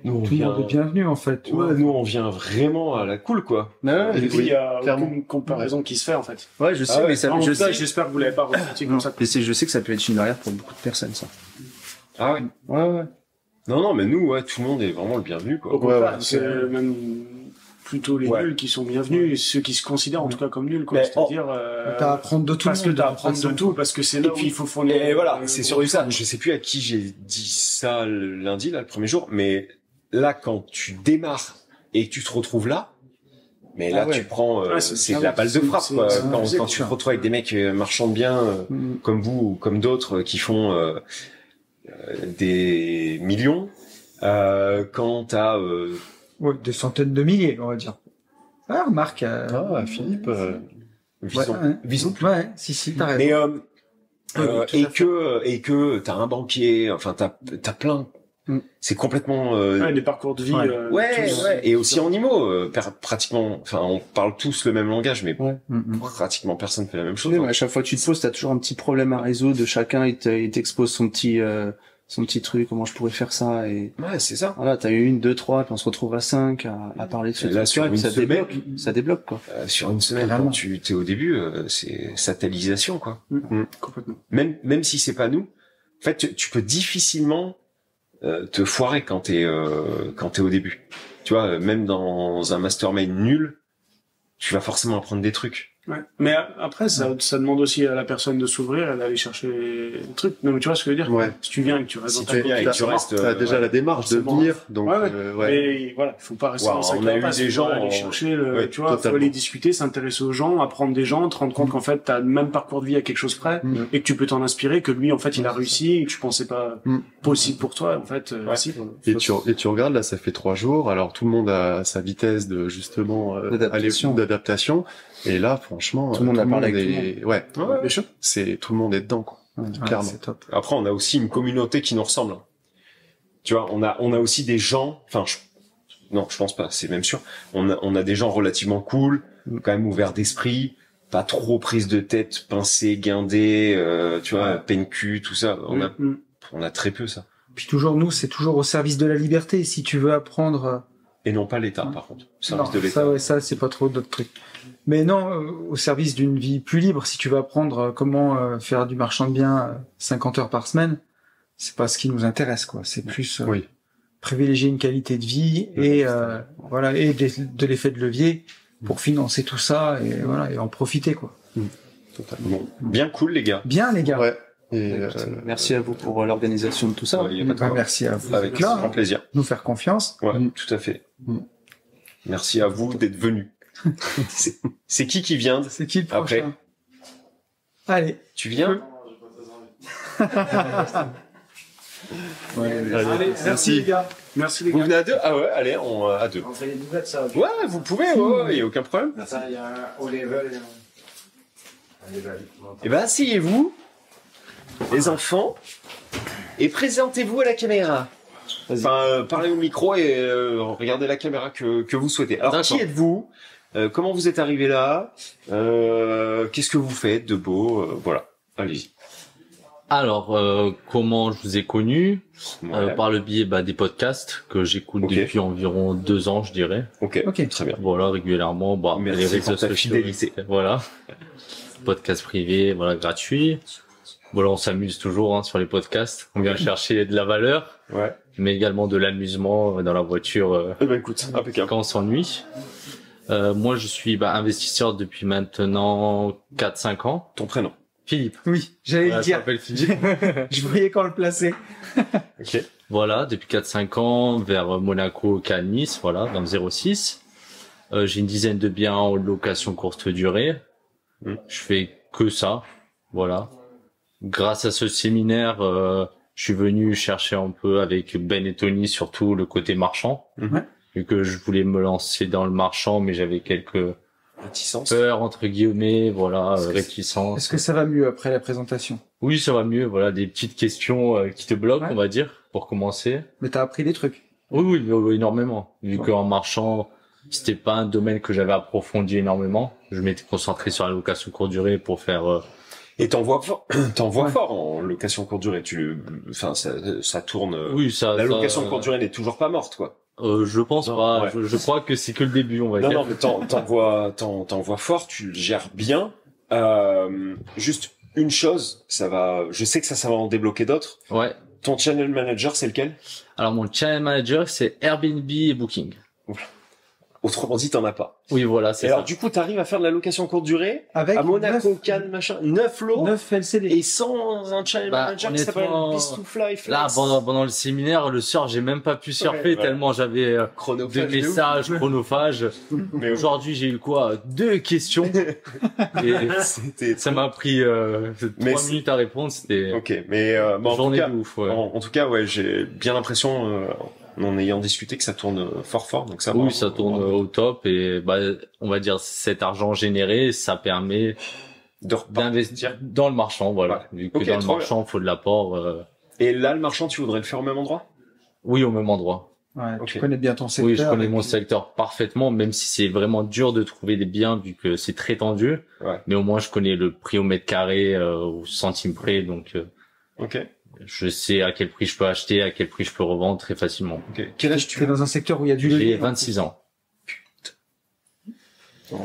[SPEAKER 1] Nous, on
[SPEAKER 4] Tout le monde est bienvenu, en fait. tu vois.
[SPEAKER 1] Ouais, nous, on vient vraiment à la cool, quoi.
[SPEAKER 2] Bah ouais,
[SPEAKER 5] Et puis, il y a
[SPEAKER 6] clairement.
[SPEAKER 5] aucune comparaison qui se fait, en fait.
[SPEAKER 2] ouais, je sais,
[SPEAKER 1] Ah ouais,
[SPEAKER 2] mais ça,
[SPEAKER 5] En
[SPEAKER 2] je
[SPEAKER 5] tout cas,
[SPEAKER 2] sais.
[SPEAKER 5] j'espère que vous l'avez pas ressenti comme ça.
[SPEAKER 2] Et je sais que ça peut être une barrière pour beaucoup de personnes, ça.
[SPEAKER 1] Ah ouais.
[SPEAKER 2] Ouais, ouais.
[SPEAKER 1] Non, mais nous, ouais, tout le monde est vraiment le bienvenu, quoi.
[SPEAKER 5] Au contraire,
[SPEAKER 6] ouais,
[SPEAKER 5] c'est même plutôt les
[SPEAKER 1] Ouais.
[SPEAKER 5] nuls qui sont bienvenus, et ceux qui se considèrent en tout cas comme nuls, quoi.
[SPEAKER 1] Mais
[SPEAKER 5] C'est-à-dire,
[SPEAKER 4] T'as à apprendre de tout le
[SPEAKER 5] parce
[SPEAKER 4] monde.
[SPEAKER 5] que t'as à
[SPEAKER 4] toute
[SPEAKER 5] apprendre de
[SPEAKER 4] façon.
[SPEAKER 5] tout, parce que c'est là où il faut fournir.
[SPEAKER 1] Et voilà, c'est surtout ça. Je sais plus à qui j'ai dit ça le lundi, là, le premier jour, mais là, quand tu démarres et que tu te retrouves là, mais là,
[SPEAKER 2] Ah ouais.
[SPEAKER 1] tu prends,
[SPEAKER 5] Ouais,
[SPEAKER 1] c'est de la balle de frappe,
[SPEAKER 5] c'est-
[SPEAKER 1] quoi.
[SPEAKER 5] c'est
[SPEAKER 1] Quand
[SPEAKER 5] abusé,
[SPEAKER 1] tu te
[SPEAKER 5] quoi.
[SPEAKER 1] retrouves avec des mecs marchands de biens, comme vous ou comme d'autres qui font des millions, quand t'as
[SPEAKER 4] Ouais, des centaines de milliers, on va dire. Ah, remarque.
[SPEAKER 6] Ah, Philippe,
[SPEAKER 1] visons.
[SPEAKER 4] Ouais, si, t'as raison.
[SPEAKER 1] Mais
[SPEAKER 4] Oui, tout à fait.
[SPEAKER 1] et que t'as un banquier, enfin t'as plein. C'est complètement
[SPEAKER 5] Ouais, des parcours de vie.
[SPEAKER 4] Ouais.
[SPEAKER 1] ouais,
[SPEAKER 5] tous,
[SPEAKER 1] et aussi en IMO, pratiquement, enfin on parle tous le même langage, mais
[SPEAKER 2] Ouais.
[SPEAKER 1] pratiquement personne fait la même chose.
[SPEAKER 2] Ouais, mais à chaque fois que tu te poses, t'as toujours un petit problème à résoudre. Chacun, il t'expose son petit truc, comment je pourrais faire ça, et
[SPEAKER 1] Ouais, c'est ça.
[SPEAKER 2] voilà, t'as eu 1, 2, 3, puis on se retrouve à 5 à parler de ce
[SPEAKER 1] Et là,
[SPEAKER 2] truc-là,
[SPEAKER 1] sur
[SPEAKER 2] et puis
[SPEAKER 1] une semaine-
[SPEAKER 2] ça débloque, quoi.
[SPEAKER 1] Sur une semaine,
[SPEAKER 4] Carrément.
[SPEAKER 1] quand tu t'es au début, c'est satellisation, quoi.
[SPEAKER 5] Complètement.
[SPEAKER 1] Même si c'est pas nous, en fait, tu peux difficilement te foirer quand t'es au début. Tu vois, même dans un mastermind nul, tu vas forcément apprendre des trucs.
[SPEAKER 5] Ouais. Mais après, ça demande aussi à la personne de s'ouvrir et d'aller chercher des trucs. Non, mais tu vois ce que je veux dire?
[SPEAKER 6] ouais.
[SPEAKER 5] Si tu viens et que tu restes
[SPEAKER 1] Si
[SPEAKER 5] dans
[SPEAKER 1] tu
[SPEAKER 5] ta
[SPEAKER 1] viens et que tu restes,
[SPEAKER 6] T'as déjà
[SPEAKER 1] ouais.
[SPEAKER 6] la démarche de
[SPEAKER 5] C'est bon.
[SPEAKER 6] venir, donc
[SPEAKER 5] Ouais, ouais.
[SPEAKER 6] ouais.
[SPEAKER 5] Mais voilà, faut pas rester
[SPEAKER 1] Ouais,
[SPEAKER 5] dans sa
[SPEAKER 1] on a eu
[SPEAKER 5] carapace,
[SPEAKER 1] des
[SPEAKER 5] faut
[SPEAKER 1] gens
[SPEAKER 5] aller
[SPEAKER 1] en-
[SPEAKER 5] chercher le,
[SPEAKER 1] Ouais,
[SPEAKER 5] tu vois, faut
[SPEAKER 6] totalement.
[SPEAKER 5] aller discuter, s'intéresser aux gens, apprendre des gens, te rendre compte qu'en fait, t'as le même parcours de vie à quelque chose près, et que tu peux t'en inspirer, que lui, en fait, il a réussi, et que tu pensais pas possible pour toi, en fait,
[SPEAKER 1] Ouais.
[SPEAKER 5] si.
[SPEAKER 6] Et tu regardes, là, ça fait 3 jours, alors tout le monde a sa vitesse de, justement,
[SPEAKER 2] D'adaptation.
[SPEAKER 6] d'adaptation. Et là, franchement,
[SPEAKER 2] Tout le monde a parlé avec
[SPEAKER 6] est, ouais,
[SPEAKER 1] Ouais.
[SPEAKER 5] Bien sûr.
[SPEAKER 6] c'est, tout le monde est dedans, quoi. Clairement.
[SPEAKER 4] C'est top.
[SPEAKER 1] Après, on a aussi une communauté qui nous ressemble. Tu vois, on a aussi des gens, enfin, non, je pense pas, c'est même sûr. On a des gens relativement cool, quand même ouverts d'esprit, pas trop prise de tête, pincés, guindés, tu vois, peine cul, tout ça. On a très peu ça.
[SPEAKER 4] Puis toujours, nous, c'est toujours au service de la liberté. Si tu veux apprendre...
[SPEAKER 1] Et non pas l'État, par contre. Service
[SPEAKER 4] Non,
[SPEAKER 1] de l'État.
[SPEAKER 4] ça, c'est pas trop d'autres trucs. Mais non, au service d'une vie plus libre, si tu veux apprendre comment faire du marchand de biens 50 heures par semaine, c'est pas ce qui nous intéresse, quoi. C'est plus
[SPEAKER 6] Oui.
[SPEAKER 4] privilégier une qualité de vie et voilà, et de l'effet de levier pour financer tout ça et voilà, et en profiter, quoi.
[SPEAKER 1] Bon, bien cool, les gars.
[SPEAKER 4] Bien, les gars.
[SPEAKER 6] Ouais. Et,
[SPEAKER 2] Écoute, merci à vous pour l'organisation de tout ça.
[SPEAKER 1] Ouais, y a pas de
[SPEAKER 4] Bah,
[SPEAKER 1] quoi.
[SPEAKER 4] merci à vous.
[SPEAKER 1] Avec
[SPEAKER 4] là,
[SPEAKER 1] grand plaisir.
[SPEAKER 4] nous faire confiance.
[SPEAKER 1] Ouais, tout à fait. Merci à vous d'être venus. C'est qui vient?
[SPEAKER 4] C'est qui le
[SPEAKER 1] Après.
[SPEAKER 4] prochain? Allez.
[SPEAKER 1] Tu viens?
[SPEAKER 4] Allez, merci les gars.
[SPEAKER 5] Merci les
[SPEAKER 1] Vous
[SPEAKER 5] gars.
[SPEAKER 1] venez à deux? Ah ouais, allez, à deux.
[SPEAKER 5] On fait les nouvelles, ça.
[SPEAKER 1] Ouais, vous pouvez, ouais, y a aucun problème.
[SPEAKER 5] Ça, il y a un haut level.
[SPEAKER 1] Eh ben, asseyez-vous, les enfants, et présentez-vous à la caméra. Enfin, parlez au micro et regardez la caméra que vous souhaitez. Alors, qui êtes-vous? Comment vous êtes arrivé là? Qu'est-ce que vous faites de beau? Voilà, allez-y.
[SPEAKER 7] Alors, comment je vous ai connu?
[SPEAKER 1] Ouais.
[SPEAKER 7] Par le biais des podcasts que j'écoute
[SPEAKER 1] Ok.
[SPEAKER 7] depuis environ 2 ans, je dirais.
[SPEAKER 1] Ok,
[SPEAKER 4] Ok.
[SPEAKER 1] très bien.
[SPEAKER 7] Voilà, régulièrement.
[SPEAKER 1] Merci
[SPEAKER 7] Les
[SPEAKER 1] pour
[SPEAKER 7] réseaux
[SPEAKER 1] ta
[SPEAKER 7] sociaux,
[SPEAKER 1] fidélité.
[SPEAKER 7] voilà. Podcast privé, voilà, gratuit. Voilà, on s'amuse toujours sur les podcasts. On vient chercher de la valeur,
[SPEAKER 1] Ouais.
[SPEAKER 7] mais également de l'amusement dans la voiture
[SPEAKER 1] Eh ben, écoute, impeccable.
[SPEAKER 7] quand on s'ennuie. Moi, je suis investisseur depuis maintenant 4-5 ans.
[SPEAKER 1] Ton prénom.
[SPEAKER 7] Philippe.
[SPEAKER 4] Oui, j'allais
[SPEAKER 7] Voilà,
[SPEAKER 4] le
[SPEAKER 7] je
[SPEAKER 4] dire.
[SPEAKER 7] m'appelle Philippe.
[SPEAKER 4] Je voyais quand le placer.
[SPEAKER 1] Ok.
[SPEAKER 7] Voilà, depuis 4-5 ans, vers Monaco, Cannes, Nice, voilà, dans le 06. J'ai une dizaine de biens en location courte durée. Je fais que ça, voilà. Grâce à ce séminaire, je suis venu chercher un peu avec Ben et Tony, surtout le côté marchand.
[SPEAKER 1] Ouais.
[SPEAKER 7] Vu que je voulais me lancer dans le marchand, mais j'avais quelques
[SPEAKER 1] Réticence.
[SPEAKER 7] peurs, entre guillemets, voilà, réticences.
[SPEAKER 4] Est-ce que ça va mieux après la présentation?
[SPEAKER 7] Oui, ça va mieux, voilà, des petites questions qui te bloquent,
[SPEAKER 4] Ouais.
[SPEAKER 7] on va dire, pour commencer.
[SPEAKER 4] Mais t'as appris des trucs.
[SPEAKER 7] Oui, énormément. Vu qu'en marchand, c'était pas un domaine que j'avais approfondi énormément. Je m'étais concentré sur la location courte durée pour faire
[SPEAKER 1] Et t'envoies fort en location courte durée. Enfin, ça tourne.
[SPEAKER 7] oui, ça
[SPEAKER 1] La location courte durée n'est toujours pas morte, quoi.
[SPEAKER 7] Je pense
[SPEAKER 1] Non,
[SPEAKER 7] pas.
[SPEAKER 1] ouais.
[SPEAKER 7] Je crois que c'est que le début, on va
[SPEAKER 1] Non,
[SPEAKER 7] dire.
[SPEAKER 1] non, mais t'envoies fort, tu le gères bien. Juste une chose, je sais que ça va en débloquer d'autres.
[SPEAKER 7] Ouais.
[SPEAKER 1] Ton channel manager, c'est lequel?
[SPEAKER 7] Alors mon channel manager, c'est Airbnb et Booking.
[SPEAKER 1] Autrement dit, t'en as pas.
[SPEAKER 7] Oui, voilà,
[SPEAKER 1] Et
[SPEAKER 7] c'est
[SPEAKER 1] alors,
[SPEAKER 7] ça.
[SPEAKER 1] du coup, t'arrives à faire de la location courte durée
[SPEAKER 4] Avec
[SPEAKER 1] à Monaco,
[SPEAKER 4] 9
[SPEAKER 1] Cannes, machin, 9 lots
[SPEAKER 4] 9 LCD.
[SPEAKER 1] et sans un channel
[SPEAKER 7] Bah,
[SPEAKER 1] manager qui s'appelle
[SPEAKER 7] honnêtement,
[SPEAKER 1] Beast to Fly Flex.
[SPEAKER 7] Là, pendant le séminaire, le surf, j'ai même pas pu surfer
[SPEAKER 1] Ouais.
[SPEAKER 7] tellement j'avais de
[SPEAKER 1] chronophage de ouf.
[SPEAKER 7] messages chronophages.
[SPEAKER 1] Mais
[SPEAKER 7] Aujourd'hui, j'ai eu quoi? 2 questions. Et
[SPEAKER 1] c'était
[SPEAKER 7] ça m'a pris 3 minutes à répondre. C'était
[SPEAKER 1] Ok, mais bon, en tout
[SPEAKER 7] journée
[SPEAKER 1] cas,
[SPEAKER 7] de ouf. Ouais.
[SPEAKER 1] en tout cas, ouais, j'ai bien l'impression, en ayant discuté, que ça tourne fort, donc ça.
[SPEAKER 7] Oui,
[SPEAKER 1] bravo.
[SPEAKER 7] ça tourne au top et bah, on va dire cet argent généré, ça permet
[SPEAKER 1] de repartir.
[SPEAKER 7] d'investir dans le marchand, voilà. Vu que
[SPEAKER 1] Ok,
[SPEAKER 7] dans le
[SPEAKER 1] trop
[SPEAKER 7] marchand, faut de l'apport.
[SPEAKER 1] Et là, le marchand, tu voudrais le faire au même endroit?
[SPEAKER 7] Oui, au même endroit.
[SPEAKER 4] Ouais,
[SPEAKER 1] Ok.
[SPEAKER 4] tu connais bien ton secteur.
[SPEAKER 7] Oui, je connais
[SPEAKER 4] et
[SPEAKER 7] mon
[SPEAKER 4] puis-
[SPEAKER 7] secteur parfaitement, même si c'est vraiment dur de trouver des biens vu que c'est très tendu.
[SPEAKER 1] Ouais.
[SPEAKER 7] Mais au moins, je connais le prix au mètre carré, au centime près, donc
[SPEAKER 1] Ok.
[SPEAKER 7] je sais à quel prix je peux acheter, à quel prix je peux revendre très facilement.
[SPEAKER 1] Ok. Quel âge tu
[SPEAKER 4] Tu es
[SPEAKER 1] as?
[SPEAKER 4] dans un secteur où il y a du
[SPEAKER 7] J'ai
[SPEAKER 4] levier.
[SPEAKER 7] 26 ans.
[SPEAKER 6] Ouais,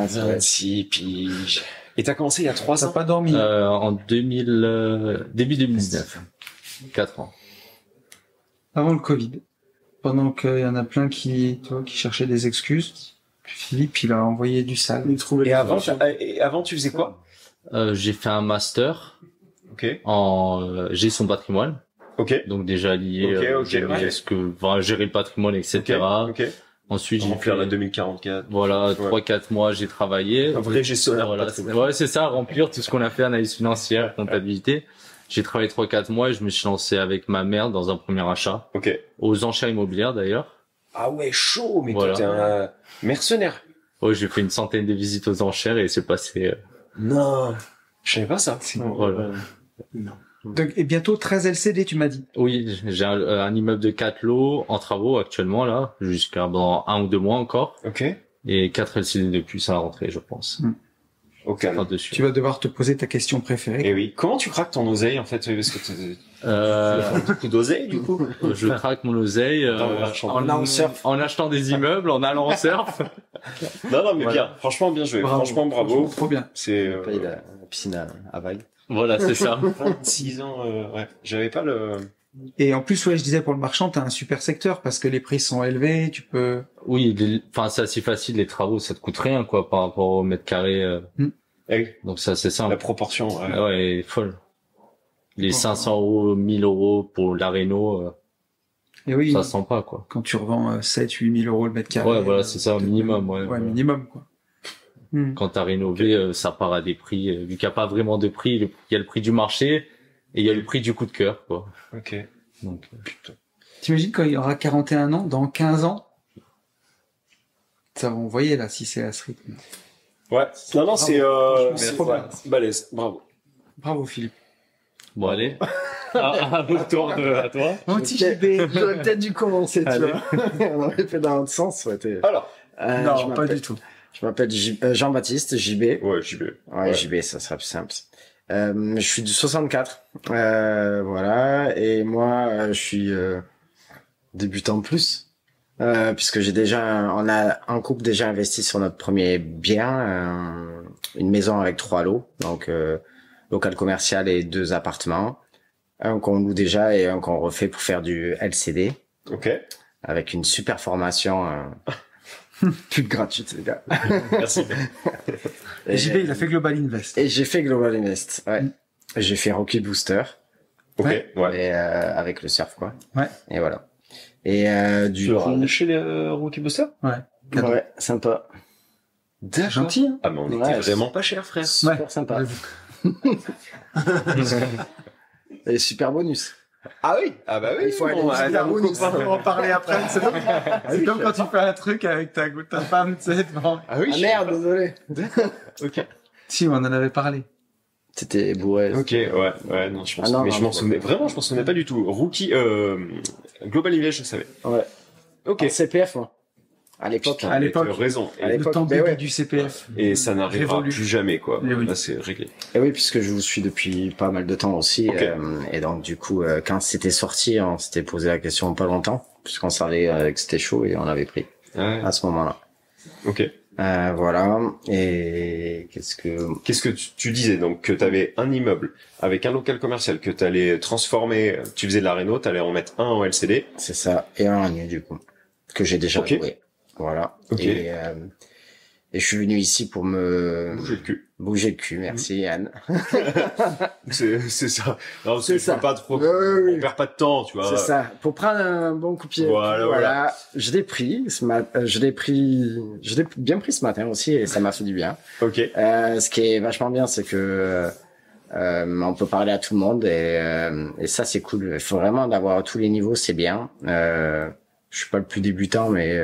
[SPEAKER 6] c'est vrai.
[SPEAKER 1] 26 piges. Et t'as commencé il y a 3
[SPEAKER 4] T'as
[SPEAKER 1] ans?
[SPEAKER 4] pas dormi.
[SPEAKER 7] En 2000, début 2019. 4 ans.
[SPEAKER 4] Avant le Covid. Pendant qu'il y en a plein qui cherchaient des excuses. Puis Philippe, il a envoyé du sale.
[SPEAKER 5] Il trouvait
[SPEAKER 1] Et avant, tu faisais quoi?
[SPEAKER 7] J'ai fait un master
[SPEAKER 1] Ok.
[SPEAKER 7] en gestion de patrimoine.
[SPEAKER 1] Ok.
[SPEAKER 7] Donc déjà lié,
[SPEAKER 1] Ok,
[SPEAKER 7] j'aimais
[SPEAKER 1] ouais.
[SPEAKER 7] gérer le patrimoine, etc.
[SPEAKER 1] Ok.
[SPEAKER 7] Ensuite, j'ai
[SPEAKER 1] Remplir
[SPEAKER 7] fait,
[SPEAKER 1] la 2044.
[SPEAKER 7] voilà, 3-4 mois, j'ai travaillé.
[SPEAKER 1] Un vrai gestionnaire.
[SPEAKER 7] Voilà, ouais, c'est ça, remplir tout ce qu'on a fait, analyse financière, comptabilité. J'ai travaillé 3-4 mois et je me suis lancé avec ma mère dans un premier achat,
[SPEAKER 1] Ok.
[SPEAKER 7] aux enchères immobilières d'ailleurs.
[SPEAKER 1] Ah ouais, chaud, mais
[SPEAKER 7] Voilà.
[SPEAKER 1] toi, t'es un mercenaire.
[SPEAKER 7] Ouais, j'ai fait une centaine de visites aux enchères et c'est passé,
[SPEAKER 1] Non. Je savais pas ça.
[SPEAKER 7] voilà.
[SPEAKER 4] Donc, et bientôt 13 LCD, tu m'as dit.
[SPEAKER 7] Oui, j'ai un immeuble de 4 lots en travaux actuellement là, jusqu'à dans 1 ou 2 mois encore.
[SPEAKER 1] Ok.
[SPEAKER 7] Et 4 LCD depuis à la rentrée, je pense.
[SPEAKER 1] Au calme.
[SPEAKER 7] Enfin, dessus.
[SPEAKER 4] Tu vas devoir te poser ta question préférée.
[SPEAKER 1] Et oui. Comment tu craques ton oseille, en fait? Parce que tu
[SPEAKER 7] Euh,
[SPEAKER 1] as beaucoup d'oseille, du coup.
[SPEAKER 7] je craque mon oseille
[SPEAKER 1] En allant au surf.
[SPEAKER 7] en achetant des immeubles, en allant en surf.
[SPEAKER 1] Non, mais
[SPEAKER 7] Voilà.
[SPEAKER 1] bien. Franchement, bien joué.
[SPEAKER 4] Bravo.
[SPEAKER 1] Franchement, bravo.
[SPEAKER 4] Trop bien.
[SPEAKER 1] C'est,
[SPEAKER 8] On paye la piscine à Vague.
[SPEAKER 7] Voilà, c'est ça.
[SPEAKER 1] 26 ans, ouais. J'avais pas le...
[SPEAKER 4] Et en plus, ouais, je disais pour le marchand, t'as un super secteur parce que les prix sont élevés, tu peux...
[SPEAKER 7] Oui, enfin c'est assez facile les travaux, ça te coûte rien quoi par rapport au mètre carré.
[SPEAKER 1] Eh oui.
[SPEAKER 7] Donc ça c'est
[SPEAKER 1] La
[SPEAKER 7] simple.
[SPEAKER 1] proportion, ouais.
[SPEAKER 7] Ah ouais, elle est folle. Les 500 €, 1000 € pour la réno,
[SPEAKER 4] Et oui,
[SPEAKER 7] ça se sent pas quoi.
[SPEAKER 4] quand tu revends 7-8 000 € le mètre carré.
[SPEAKER 7] Ouais, voilà, c'est ça au minimum. Ouais,
[SPEAKER 4] Ouais,
[SPEAKER 7] voilà.
[SPEAKER 4] minimum, quoi.
[SPEAKER 7] Quand t'as rénové, ça part à des prix. Vu qu'il n'y a pas vraiment de prix, il y a le prix du marché et il y a le prix du coup de cœur quoi.
[SPEAKER 1] Ok.
[SPEAKER 7] Donc
[SPEAKER 4] T'imagines quand il aura 41 ans, dans 15 ans? Ça va envoyer, là, si c'est à ce rythme.
[SPEAKER 1] Ouais. Non, c'est,
[SPEAKER 4] Franchement,
[SPEAKER 1] c'est
[SPEAKER 4] trop bien.
[SPEAKER 1] balèze. Bravo.
[SPEAKER 4] Bravo, Philippe.
[SPEAKER 7] bon allez, à votre tour à toi.
[SPEAKER 4] Mon petit JB.
[SPEAKER 8] J'aurais peut-être dû commencer, tu
[SPEAKER 7] Allez.
[SPEAKER 8] vois. On aurait fait dans l'autre sens, ça aurait été...
[SPEAKER 1] Alors.
[SPEAKER 8] je m'appelle-
[SPEAKER 4] tout.
[SPEAKER 8] Je m'appelle Jean-Baptiste, JB.
[SPEAKER 1] Ouais, j'y vais.
[SPEAKER 8] Ouais, JB, ça sera plus simple. Je suis du 64. Voilà. Et moi, je suis débutant de plus. Puisque on a en couple déjà investi sur notre premier bien, une maison avec 3 lots, donc local commercial et 2 appartements, un qu'on loue déjà et un qu'on refait pour faire du LCD,
[SPEAKER 1] Ok.
[SPEAKER 8] avec une super formation toute gratuite, les gars.
[SPEAKER 1] Merci.
[SPEAKER 4] Et JB, il a fait Global Invest.
[SPEAKER 8] Et j'ai fait Global Invest, ouais. J'ai fait Rocky Booster,
[SPEAKER 1] Ok.
[SPEAKER 4] Ouais.
[SPEAKER 1] Ouais.
[SPEAKER 8] et, avec le surf, quoi.
[SPEAKER 4] Ouais.
[SPEAKER 8] Et voilà. Et du
[SPEAKER 1] Tu
[SPEAKER 8] coup,
[SPEAKER 1] l'auras chez les Rookie Booster?
[SPEAKER 4] Cadeau.
[SPEAKER 8] ouais, sympa.
[SPEAKER 1] D'accord.
[SPEAKER 4] Gentil, hein?
[SPEAKER 1] Ah, mais on était
[SPEAKER 8] Ouais,
[SPEAKER 1] vraiment pas cher, frère.
[SPEAKER 8] Super sympa. Et super bonus.
[SPEAKER 1] Ah oui. Ah bah oui.
[SPEAKER 8] Il faut aller
[SPEAKER 1] Bon,
[SPEAKER 8] au
[SPEAKER 1] allez,
[SPEAKER 8] super
[SPEAKER 1] mon
[SPEAKER 8] bonus.
[SPEAKER 1] copain.
[SPEAKER 4] On va en parler après. C'est comme quand tu fais un truc avec ta femme, tu sais, devant.
[SPEAKER 1] Ah oui.
[SPEAKER 8] Ah merde, désolé.
[SPEAKER 1] Ok.
[SPEAKER 4] Si, on en avait parlé.
[SPEAKER 8] C'était bourré.
[SPEAKER 1] Ok, ouais, non, je pense,
[SPEAKER 8] Ah non,
[SPEAKER 1] mais
[SPEAKER 8] non,
[SPEAKER 1] je m'en
[SPEAKER 8] non.
[SPEAKER 1] souvenais, vraiment, je m'en souvenais pas du tout. Rookie, Global Invest, je savais.
[SPEAKER 8] Ouais.
[SPEAKER 1] Ok.
[SPEAKER 8] En CPF, moi. À l'époque.
[SPEAKER 1] Putain,
[SPEAKER 4] À
[SPEAKER 1] mais
[SPEAKER 4] l'époque.
[SPEAKER 1] tu as raison.
[SPEAKER 8] À
[SPEAKER 4] Le
[SPEAKER 8] l'époque,
[SPEAKER 4] temps
[SPEAKER 8] mais ouais.
[SPEAKER 4] du CPF.
[SPEAKER 1] Et ça n'arrivera
[SPEAKER 4] Révolu.
[SPEAKER 1] plus jamais, quoi.
[SPEAKER 4] Mais oui.
[SPEAKER 1] Là, c'est réglé.
[SPEAKER 8] Et oui, puisque je vous suis depuis pas mal de temps aussi.
[SPEAKER 1] Ok.
[SPEAKER 8] Et donc, du coup, quand c'était sorti, on s'était posé la question pas longtemps, puisqu'on savait que c'était chaud et on l'avait pris
[SPEAKER 1] Ouais.
[SPEAKER 8] à ce moment-là.
[SPEAKER 1] Ok.
[SPEAKER 8] Voilà. Et qu'est-ce que...
[SPEAKER 1] Tu disais donc que tu avais un immeuble avec un local commercial que tu allais transformer, tu faisais de la réno, tu allais en mettre un en LCD.
[SPEAKER 8] C'est ça. Et un nu, du coup. Que j'ai déjà
[SPEAKER 1] Ok.
[SPEAKER 8] loué. Voilà.
[SPEAKER 1] Ok.
[SPEAKER 8] Et je suis venu ici pour me
[SPEAKER 1] Bouger le cul.
[SPEAKER 8] bouger le cul. Merci, Yann.
[SPEAKER 1] C'est ça. Non, parce
[SPEAKER 8] C'est
[SPEAKER 1] que
[SPEAKER 8] ça.
[SPEAKER 1] faut pas trop,
[SPEAKER 8] Ouais, ouais, ouais.
[SPEAKER 1] on perd pas de temps, tu vois.
[SPEAKER 8] C'est ça. Pour prendre un bon coup de pied.
[SPEAKER 1] Voilà.
[SPEAKER 8] Je l'ai pris je l'ai bien pris ce matin aussi et ça m'a fait du bien.
[SPEAKER 1] Ok.
[SPEAKER 8] Ce qui est vachement bien, c'est que on peut parler à tout le monde et ça c'est cool. Il faut vraiment d'avoir à tous les niveaux, c'est bien. Je suis pas le plus débutant, mais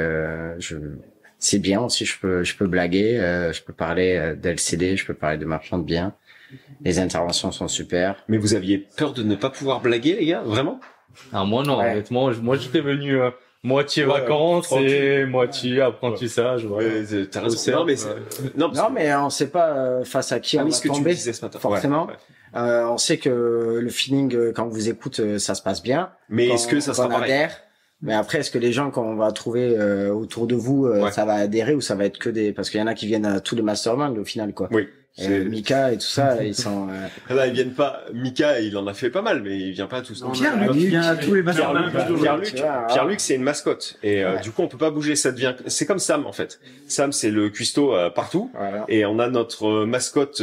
[SPEAKER 8] c'est bien aussi. Je peux blaguer, je peux parler d'LCD, je peux parler de marchand de biens. Les interventions sont super.
[SPEAKER 1] Mais vous aviez peur de ne pas pouvoir blaguer, les gars? Vraiment?
[SPEAKER 7] Ah, moi, non,
[SPEAKER 8] Ouais.
[SPEAKER 7] honnêtement, moi, j'étais venu, moitié
[SPEAKER 1] Ouais,
[SPEAKER 7] vacances
[SPEAKER 1] tranquille.
[SPEAKER 7] et moitié apprentissage, voilà.
[SPEAKER 1] T'as raison.
[SPEAKER 7] Au cercle,
[SPEAKER 1] Non, mais non, parce
[SPEAKER 8] Non,
[SPEAKER 1] que-
[SPEAKER 8] mais on sait pas face à qui
[SPEAKER 1] Ah
[SPEAKER 8] on
[SPEAKER 1] oui,
[SPEAKER 8] va
[SPEAKER 1] ce que tu me
[SPEAKER 8] tomber.
[SPEAKER 1] disais ce matin.
[SPEAKER 8] Forcément.
[SPEAKER 1] Ouais, ouais.
[SPEAKER 8] On sait que le feeling quand on vous écoute, ça se passe bien.
[SPEAKER 1] Mais
[SPEAKER 8] Quand-
[SPEAKER 1] est-ce que ça sera
[SPEAKER 8] qu'on
[SPEAKER 1] pareil?
[SPEAKER 8] adhère. Mais après, est-ce que les gens qu'on va trouver autour de vous,
[SPEAKER 1] Ouais.
[SPEAKER 8] ça va adhérer ou ça va être que des... Parce qu'il y en a qui viennent à tous les masterminds au final, quoi.
[SPEAKER 1] Oui.
[SPEAKER 8] Et Mika et tout ça, ils sont...
[SPEAKER 1] Là, ils viennent pas. Mika, il en a fait pas mal, mais il vient pas à tous.
[SPEAKER 5] Non,
[SPEAKER 4] Pierre-Luc vient à tous les matins.
[SPEAKER 1] Pierre-Luc,
[SPEAKER 8] Tu vois,
[SPEAKER 1] Pierre-Luc, c'est une mascotte. Et
[SPEAKER 8] Ouais.
[SPEAKER 1] du coup, on peut pas bouger. Ça devient. C'est comme Sam, en fait. Sam, c'est le cuistot partout.
[SPEAKER 8] Voilà.
[SPEAKER 1] Et on a notre mascotte.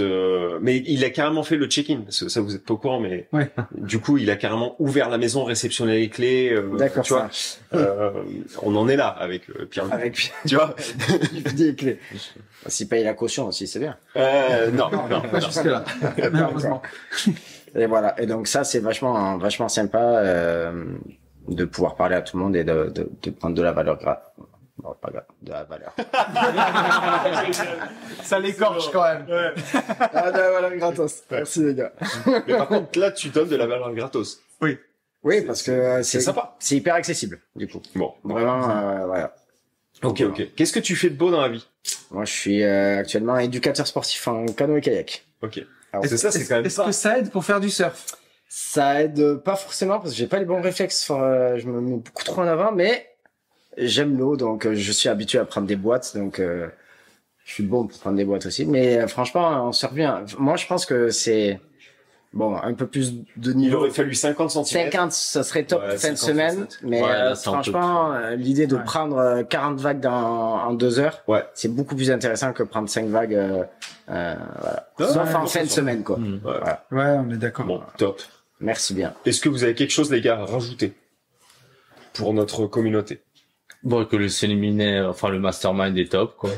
[SPEAKER 1] Mais il a carrément fait le check-in. Parce que ça, vous êtes pas au courant, mais
[SPEAKER 4] Ouais.
[SPEAKER 1] du coup, il a carrément ouvert la maison, réceptionné les clés.
[SPEAKER 8] D'accord,
[SPEAKER 1] tu vois. On en est là avec Pierre-Luc.
[SPEAKER 8] Avec
[SPEAKER 1] Tu vois.
[SPEAKER 8] des clés. S'ils payent la caution aussi, c'est bien.
[SPEAKER 1] Non.
[SPEAKER 4] Pas jusque-là, malheureusement.
[SPEAKER 8] Et voilà. Et donc ça, c'est vachement sympa de pouvoir parler à tout le monde et de prendre de la valeur bon, pas grave, de la valeur.
[SPEAKER 4] Ça l'écorche quand même.
[SPEAKER 8] Ah, de la valeur gratos. Merci les gars.
[SPEAKER 1] Mais par contre, là, tu donnes de la valeur gratos.
[SPEAKER 8] Oui, parce que
[SPEAKER 1] C'est sympa.
[SPEAKER 8] c'est hyper accessible, du coup.
[SPEAKER 1] Bon.
[SPEAKER 8] Vraiment, voilà.
[SPEAKER 1] Ok. Qu'est-ce que tu fais de beau dans la vie?
[SPEAKER 8] Moi, je suis actuellement éducateur sportif en canoë kayak.
[SPEAKER 1] Ok.
[SPEAKER 8] Alors,
[SPEAKER 1] C'est ça, c'est quand même
[SPEAKER 4] Est-ce
[SPEAKER 1] pas.
[SPEAKER 4] que ça aide pour faire du surf?
[SPEAKER 8] ça aide pas forcément parce que j'ai pas les bons réflexes. Je me mets beaucoup trop en avant, mais j'aime l'eau, donc je suis habitué à prendre des boîtes, donc je suis bon pour prendre des boîtes aussi. Mais franchement, on se revient. Moi, je pense que c'est bon, un peu plus de
[SPEAKER 1] Il
[SPEAKER 8] niveau.
[SPEAKER 1] aurait fallu 50 cm.
[SPEAKER 8] 50, ça serait top
[SPEAKER 1] Ouais,
[SPEAKER 8] fin de
[SPEAKER 1] 50,
[SPEAKER 8] semaine,
[SPEAKER 1] 60.
[SPEAKER 8] mais
[SPEAKER 7] Ouais, là, c'est un peu
[SPEAKER 8] franchement, l'idée de
[SPEAKER 4] Ouais.
[SPEAKER 8] prendre 40 vagues en 2 heures,
[SPEAKER 1] Ouais.
[SPEAKER 8] c'est beaucoup plus intéressant que prendre 5 vagues, voilà.
[SPEAKER 1] Ouais,
[SPEAKER 8] Sauf
[SPEAKER 1] ouais,
[SPEAKER 8] en fin de semaine, quoi.
[SPEAKER 7] Mm.
[SPEAKER 1] Ouais.
[SPEAKER 8] Voilà.
[SPEAKER 4] Ouais, on est d'accord.
[SPEAKER 1] Bon, top.
[SPEAKER 8] Merci bien.
[SPEAKER 1] Est-ce que vous avez quelque chose, les gars, à rajouter pour notre communauté?
[SPEAKER 7] Bon, que le séminaire, enfin, le mastermind est top, quoi.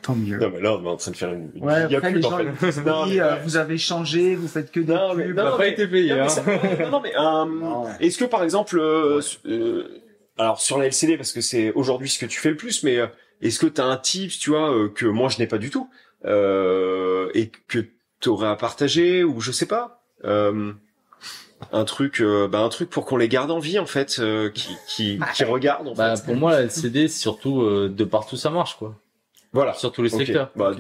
[SPEAKER 4] Tant mieux.
[SPEAKER 1] Non, mais là, on est en train de faire une
[SPEAKER 4] Ouais,
[SPEAKER 1] giga
[SPEAKER 4] après,
[SPEAKER 1] pub,
[SPEAKER 4] les
[SPEAKER 1] en
[SPEAKER 4] gens,
[SPEAKER 1] fait.
[SPEAKER 4] ils disent,
[SPEAKER 1] Non,
[SPEAKER 4] oui,
[SPEAKER 1] mais ouais.
[SPEAKER 4] vous avez changé, vous faites que des
[SPEAKER 1] Non, mais-
[SPEAKER 4] pubs.
[SPEAKER 1] non,
[SPEAKER 7] pas été payé,
[SPEAKER 1] non, mais
[SPEAKER 7] hein.
[SPEAKER 1] ça- non, mais,
[SPEAKER 8] Ouais.
[SPEAKER 1] est-ce que, par exemple, alors, sur la LCD, parce que c'est aujourd'hui ce que tu fais le plus, mais est-ce que t'as un tips, tu vois, que moi, je n'ai pas du tout, et que t'aurais à partager, ou je sais pas, un truc pour qu'on les garde en vie, en fait, qui regardent, en
[SPEAKER 7] Bah,
[SPEAKER 1] fait.
[SPEAKER 7] pour moi, la LCD, c'est surtout, de partout ça marche, quoi.
[SPEAKER 1] Voilà.
[SPEAKER 7] Sur tous les
[SPEAKER 1] Ok.
[SPEAKER 7] secteurs.
[SPEAKER 1] Bah,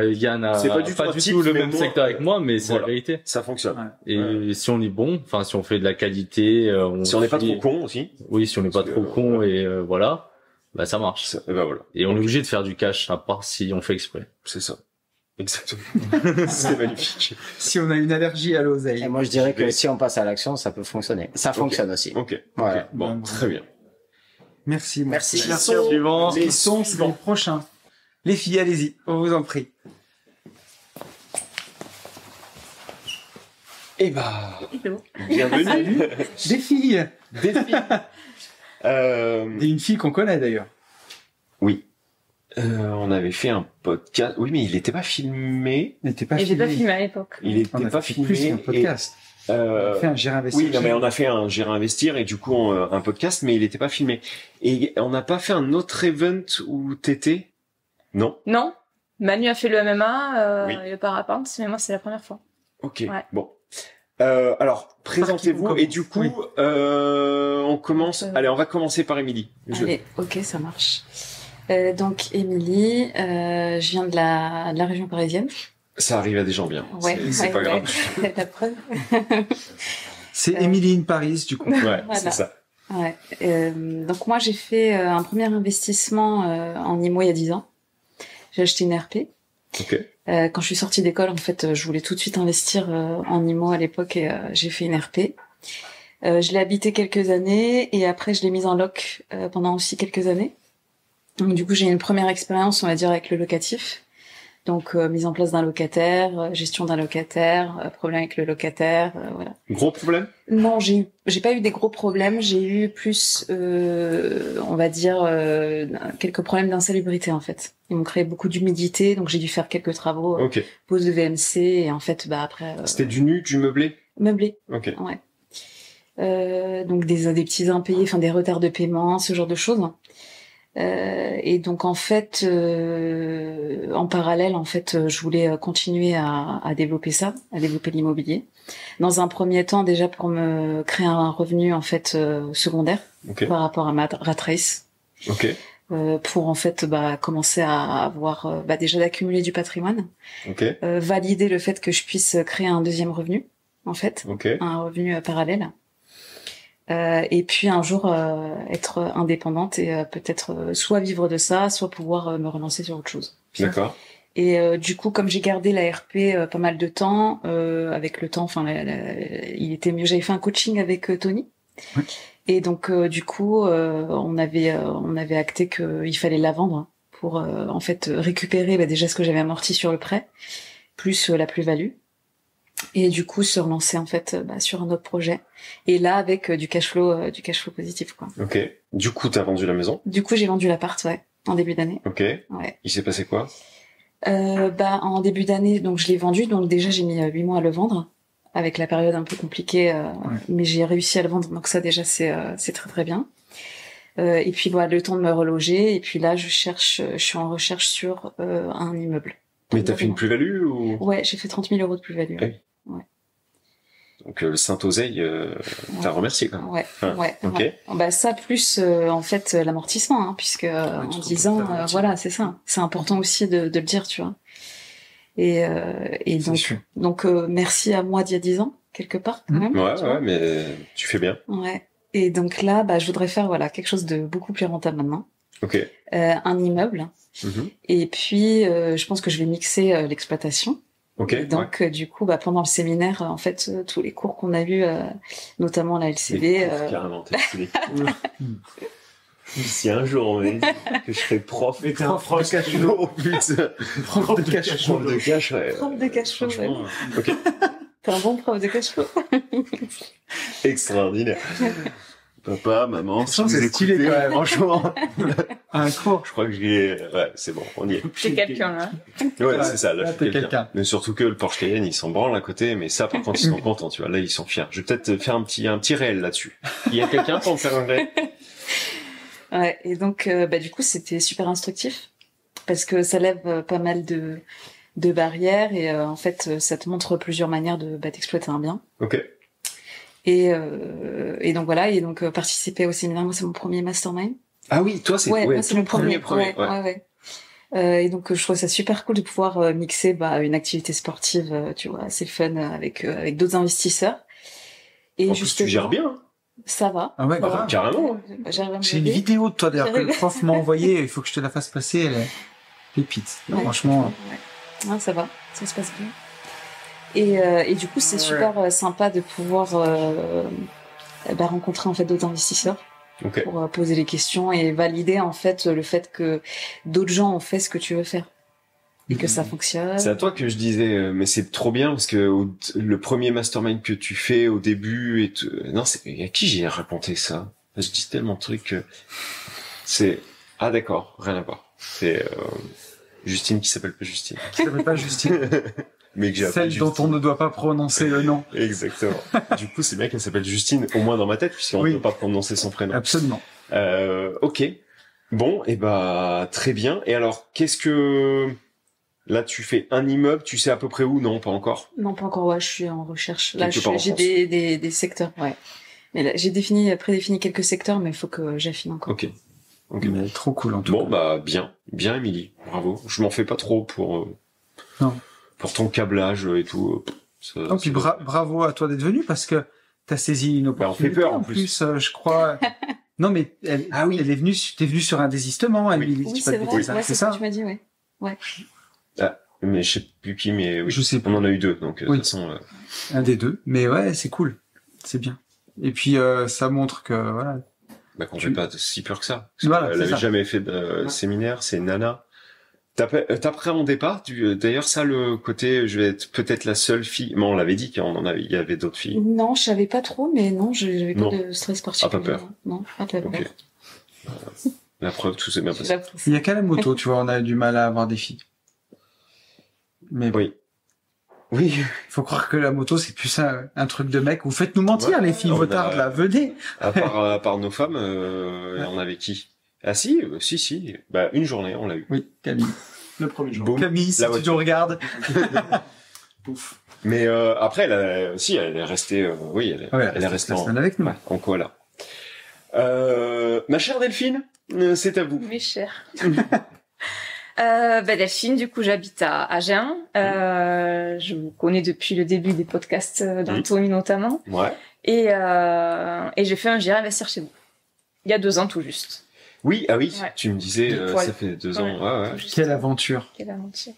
[SPEAKER 7] Yann a
[SPEAKER 1] C'est pas du tout un type,
[SPEAKER 7] le
[SPEAKER 1] mais
[SPEAKER 7] même
[SPEAKER 1] moi,
[SPEAKER 7] secteur avec moi, mais c'est
[SPEAKER 1] voilà.
[SPEAKER 7] la vérité.
[SPEAKER 1] ça fonctionne.
[SPEAKER 4] Ouais.
[SPEAKER 7] Et si on est bon, enfin, si on fait de la qualité,
[SPEAKER 1] Si on n'est pas
[SPEAKER 7] fait-
[SPEAKER 1] trop con aussi.
[SPEAKER 7] Oui, si on n'est pas
[SPEAKER 1] Parce
[SPEAKER 7] trop
[SPEAKER 1] que,
[SPEAKER 7] con et voilà, bah ça marche.
[SPEAKER 1] Et ben voilà.
[SPEAKER 7] Et on est obligé de faire du cash, à part si on fait exprès.
[SPEAKER 1] C'est ça. Exactement. C'est magnifique.
[SPEAKER 4] Si on a une allergie à l'oseille.
[SPEAKER 8] Et moi, je dirais que
[SPEAKER 1] vais-
[SPEAKER 8] si on passe à l'action, ça peut fonctionner. Ça fonctionne aussi.
[SPEAKER 1] Ok.
[SPEAKER 8] Voilà.
[SPEAKER 1] Ok. Bon, très bien.
[SPEAKER 4] Merci. moi.
[SPEAKER 8] Merci.
[SPEAKER 4] Les
[SPEAKER 1] Merci.
[SPEAKER 4] sons,
[SPEAKER 7] Suivant.
[SPEAKER 4] les sons, c'est les prochains. Les filles, allez-y, on vous en prie.
[SPEAKER 1] Eh bah, bienvenue.
[SPEAKER 4] Des filles.
[SPEAKER 1] Des filles.
[SPEAKER 4] Et une fille qu'on connaît d'ailleurs.
[SPEAKER 1] Oui. On avait fait un podcast. Oui, mais il n'était pas filmé.
[SPEAKER 4] Il n'était pas
[SPEAKER 9] Et j'ai
[SPEAKER 4] filmé.
[SPEAKER 9] pas filmé à l'époque.
[SPEAKER 1] Il
[SPEAKER 4] On
[SPEAKER 1] n'était
[SPEAKER 4] a
[SPEAKER 1] pas
[SPEAKER 4] fait
[SPEAKER 1] filmé.
[SPEAKER 4] plus qu'un podcast.
[SPEAKER 1] et,
[SPEAKER 4] On a fait un Gérard Investir.
[SPEAKER 1] oui, non, mais on a fait un Gérer Investir et du coup un podcast, mais il n'était pas filmé. Et on n'a pas fait un autre event où t'étais? Non.
[SPEAKER 9] Non, Manu a fait le MMA
[SPEAKER 1] Oui.
[SPEAKER 9] et le parapente, mais moi c'est la première fois.
[SPEAKER 1] Ok.
[SPEAKER 9] Ouais.
[SPEAKER 1] Bon. Alors, présentez-vous
[SPEAKER 4] Par qui on
[SPEAKER 1] et du coup,
[SPEAKER 4] commence
[SPEAKER 1] on commence. Allez, on va commencer par Émilie.
[SPEAKER 9] Allez, ok, ça marche.
[SPEAKER 10] Donc Émilie, je viens de la région parisienne.
[SPEAKER 1] Ça arrive à des gens bien.
[SPEAKER 10] Ouais,
[SPEAKER 1] c'est pas grave.
[SPEAKER 10] La preuve.
[SPEAKER 4] C'est Emily in Paris, du coup.
[SPEAKER 1] Ouais,
[SPEAKER 10] Voilà.
[SPEAKER 1] c'est ça.
[SPEAKER 10] Ouais. Donc moi j'ai fait un premier investissement en IMO il y a 10 ans. J'ai acheté une RP.
[SPEAKER 1] Ok.
[SPEAKER 10] Quand je suis sortie d'école, en fait, je voulais tout de suite investir en IMO à l'époque et j'ai fait une RP. Je l'ai habité quelques années et après je l'ai mise en loc pendant aussi quelques années. Donc du coup j'ai une première expérience, on va dire, avec le locatif. Donc mise en place d'un locataire, gestion d'un locataire, problème avec le locataire, voilà.
[SPEAKER 1] Gros problème?
[SPEAKER 10] Non, j'ai pas eu des gros problèmes, j'ai eu plus on va dire quelques problèmes d'insalubrité en fait. Ils m'ont créé beaucoup d'humidité, donc j'ai dû faire quelques travaux,
[SPEAKER 1] Ok.
[SPEAKER 10] pose de VMC et en fait bah après
[SPEAKER 1] C'était du nu, du meublé?
[SPEAKER 10] meublé.
[SPEAKER 1] Ok.
[SPEAKER 10] Ouais. Donc des petits impayés, enfin des retards de paiement, ce genre de choses. Et donc en fait, en parallèle, en fait, je voulais continuer à développer ça, à développer l'immobilier. Dans un premier temps, déjà pour me créer un revenu en fait secondaire par rapport à ma rat race.
[SPEAKER 1] Ok.
[SPEAKER 10] Pour en fait commencer à avoir déjà d'accumuler du patrimoine.
[SPEAKER 1] Ok.
[SPEAKER 10] Valider le fait que je puisse créer un deuxième revenu, en fait, un revenu parallèle. Et puis un jour être indépendante et peut-être soit vivre de ça, soit pouvoir me relancer sur autre chose.
[SPEAKER 1] D'accord.
[SPEAKER 10] Et du coup, comme j'ai gardé la RP pas mal de temps, avec le temps, enfin, il était mieux. J'avais fait un coaching avec Tony.
[SPEAKER 4] Oui.
[SPEAKER 10] Et donc du coup, on avait acté qu'il fallait la vendre pour en fait récupérer déjà ce que j'avais amorti sur le prêt, plus la plus-value. Et du coup se relancer en fait sur un autre projet, et là avec du cash flow positif quoi.
[SPEAKER 1] Ok. Du coup t'as vendu la maison?
[SPEAKER 10] Du coup j'ai vendu l'appart, ouais, en début d'année.
[SPEAKER 1] Ok.
[SPEAKER 10] Ouais.
[SPEAKER 1] Il s'est passé quoi?
[SPEAKER 10] En début d'année, donc je l'ai vendu, donc déjà j'ai mis 8 mois à le vendre avec la période un peu compliquée, mais j'ai réussi à le vendre, donc ça déjà c'est très très bien. Et puis voilà, le temps de me reloger, et puis là je suis en recherche sur un immeuble.
[SPEAKER 1] Mais t'as fait une plus-value ou?
[SPEAKER 10] Ouais, j'ai fait 30 000 euros de plus-value.
[SPEAKER 1] Okay.
[SPEAKER 10] Ouais.
[SPEAKER 1] Donc le Saint-Oseille t'a remercié quand même.
[SPEAKER 10] Ouais, ouais.
[SPEAKER 1] Ok.
[SPEAKER 10] Ouais. Ça plus en fait l'amortissement, hein, puisque en 10 ans, voilà, c'est ça. C'est important aussi de le dire, tu vois. Et donc merci à moi d'il y a 10 ans quelque part quand même.
[SPEAKER 1] Ouais, mais tu fais bien.
[SPEAKER 10] Ouais. Et donc là, je voudrais faire quelque chose de beaucoup plus rentable maintenant.
[SPEAKER 1] Ok.
[SPEAKER 10] Un immeuble. Et puis je pense que je vais mixer l'exploitation.
[SPEAKER 1] Ok.
[SPEAKER 10] Et donc du coup pendant le séminaire en fait tous les cours qu'on a vus notamment la LCD
[SPEAKER 1] carrément tous les cours. Si un jour on m'a dit que je serais prof
[SPEAKER 4] de cash flow,
[SPEAKER 1] oh putain, prof de cash flow,
[SPEAKER 10] prof de cash flow, ouais.
[SPEAKER 1] Ok.
[SPEAKER 10] T'es un bon prof de cash flow.
[SPEAKER 1] Extraordinaire. Papa, maman, si vous
[SPEAKER 4] c'est stylé
[SPEAKER 1] écoutez,
[SPEAKER 4] quand même.
[SPEAKER 1] franchement.
[SPEAKER 4] Un cours.
[SPEAKER 1] Je crois que j'ai, ouais, c'est bon, on y est.
[SPEAKER 9] T'es quelqu'un, là.
[SPEAKER 1] Ouais, c'est ça, là,
[SPEAKER 4] là,
[SPEAKER 1] je suis
[SPEAKER 4] t'es quelqu'un.
[SPEAKER 1] Mais surtout que le Porsche Cayenne, ils s'en branlent à côté, mais ça, par contre, ils sont contents, tu vois. Là, ils sont fiers. Je vais peut-être faire un petit réel là-dessus. Il y a quelqu'un pour me faire un réel?
[SPEAKER 10] Ouais, et donc, du coup, c'était super instructif. Parce que ça lève pas mal de barrières et, en fait, ça te montre plusieurs manières d'exploiter un bien.
[SPEAKER 1] Ok.
[SPEAKER 10] Et donc voilà, et donc participer au séminaire, moi c'est mon premier mastermind.
[SPEAKER 1] Ah oui, toi c'est
[SPEAKER 10] moi, c'est
[SPEAKER 1] ton
[SPEAKER 10] le premier.
[SPEAKER 1] ouais.
[SPEAKER 10] Et donc je trouve ça super cool de pouvoir mixer une activité sportive, tu vois, assez fun avec d'autres investisseurs. Et
[SPEAKER 1] en plus, tu gères bien. Hein.
[SPEAKER 10] Ça va.
[SPEAKER 4] Ah ouais, grave.
[SPEAKER 1] Carrément.
[SPEAKER 4] J'ai une vidéo de toi d'ailleurs que le prof m'a envoyée, il faut que je te la fasse passer, elle est pépite. Ouais, franchement.
[SPEAKER 10] Ouais. Non, ça va, ça se passe bien. Et du coup, c'est super sympa de pouvoir rencontrer en fait d'autres investisseurs pour poser les questions et valider en fait le fait que d'autres gens ont fait ce que tu veux faire et que ça fonctionne.
[SPEAKER 1] C'est à toi que je disais, mais c'est trop bien parce que le premier mastermind que tu fais au début et non, c'est à qui j'ai raconté ça? Je dis tellement de trucs que c'est d'accord, rien à voir. C'est Justine qui s'appelle pas Justine.
[SPEAKER 4] Qui s'appelle pas Justine.
[SPEAKER 1] Mais que j'ai
[SPEAKER 4] celle dont on ne doit pas prononcer le nom.
[SPEAKER 1] Exactement. Du coup, c'est bien qu'elle s'appelle Justine, au moins dans ma tête, puisqu'on ne peut pas prononcer son prénom.
[SPEAKER 4] Absolument.
[SPEAKER 1] Ok. Bon, très bien. Et alors, qu'est-ce que... Là, tu fais un immeuble, tu sais à peu près où? Non, pas encore.
[SPEAKER 10] Non, pas encore, ouais, je suis en recherche. Là,
[SPEAKER 1] j'ai
[SPEAKER 10] des secteurs, ouais. Mais là, j'ai prédéfini quelques secteurs, mais il faut que j'affine encore.
[SPEAKER 1] Ok. Ok.
[SPEAKER 4] Mais trop cool en tout
[SPEAKER 1] Bon,
[SPEAKER 4] cas.
[SPEAKER 1] bah, bien, Émilie. Bravo. Je m'en fais pas trop
[SPEAKER 4] Non.
[SPEAKER 1] pour ton câblage et tout. Ça,
[SPEAKER 4] Non, puis
[SPEAKER 1] ça-
[SPEAKER 4] bravo à toi d'être venu parce que t'as saisi une
[SPEAKER 1] Bah, on
[SPEAKER 4] opportunité.
[SPEAKER 1] fait peur,
[SPEAKER 4] en
[SPEAKER 1] en
[SPEAKER 4] plus, je crois. Non, mais
[SPEAKER 1] Ah oui.
[SPEAKER 4] elle est venue, t'es venu sur un désistement, Émilie.
[SPEAKER 10] Oui,
[SPEAKER 4] si je dis
[SPEAKER 10] c'est
[SPEAKER 4] pas de
[SPEAKER 10] vrai.
[SPEAKER 4] bêtises, hein,
[SPEAKER 10] Ouais,
[SPEAKER 4] c'est
[SPEAKER 10] c'est ça
[SPEAKER 4] ça?
[SPEAKER 10] que tu m'as dit, ouais.
[SPEAKER 1] Mais je sais plus qui, mais oui.
[SPEAKER 4] Je sais
[SPEAKER 1] On en a eu 2, donc de
[SPEAKER 4] Oui.
[SPEAKER 1] toute façon.
[SPEAKER 4] Un des deux. Mais ouais, c'est cool. C'est bien. Et puis, ça montre que, voilà.
[SPEAKER 1] Bah, qu'on
[SPEAKER 4] Tu-
[SPEAKER 1] fait pas si peur que ça.
[SPEAKER 4] Voilà,
[SPEAKER 1] Elle
[SPEAKER 4] c'est
[SPEAKER 1] avait
[SPEAKER 4] ça.
[SPEAKER 1] jamais fait de séminaire, c'est Nana. T'appréhendais pas, d'ailleurs, ça, le côté, je vais être peut-être la seule fille. Mais on l'avait dit il y avait d'autres filles.
[SPEAKER 10] Non, je savais pas trop, mais non, j'avais pas
[SPEAKER 1] Non.
[SPEAKER 10] de stress particulier.
[SPEAKER 1] Ah, pas peur.
[SPEAKER 10] Non, pas peur.
[SPEAKER 1] Ok. La preuve, tout s'est bien
[SPEAKER 10] Je
[SPEAKER 1] passé.
[SPEAKER 10] l'avoue.
[SPEAKER 4] Il y a qu'à la moto, tu vois, on a du mal à avoir des filles. Mais bon.
[SPEAKER 1] Oui. Oui.
[SPEAKER 4] Faut croire que la moto, c'est plus un truc de mec. Vous faites nous mentir,
[SPEAKER 1] Ouais,
[SPEAKER 4] les filles
[SPEAKER 1] on a-
[SPEAKER 4] motardes, là. Venez.
[SPEAKER 1] À part nos femmes, on avait qui? Ah si, si. Bah, une journée, on l'a eu.
[SPEAKER 4] Oui, Camille.
[SPEAKER 5] Le premier jour.
[SPEAKER 1] Boum.
[SPEAKER 4] Camille, si
[SPEAKER 1] La
[SPEAKER 4] tu
[SPEAKER 1] voiture.
[SPEAKER 4] nous regardes.
[SPEAKER 5] Pouf.
[SPEAKER 1] Mais après, elle est restée, oui, elle est restée
[SPEAKER 4] la semaine avec nous.
[SPEAKER 1] en koala. Ma chère Delphine, c'est à vous.
[SPEAKER 9] Mes chers. Delphine, du coup, j'habite à Agen. Je vous connais depuis le début des podcasts d'Anthony notamment.
[SPEAKER 1] Ouais.
[SPEAKER 9] Et j'ai fait un J'irai investir chez vous. Il y a 2 ans tout juste.
[SPEAKER 1] Oui,
[SPEAKER 9] Ouais.
[SPEAKER 1] tu me disais,
[SPEAKER 9] Pile poil.
[SPEAKER 1] ça fait 2 ans. Ouais.
[SPEAKER 9] Tout juste.
[SPEAKER 4] Quelle aventure.
[SPEAKER 9] Quelle aventure.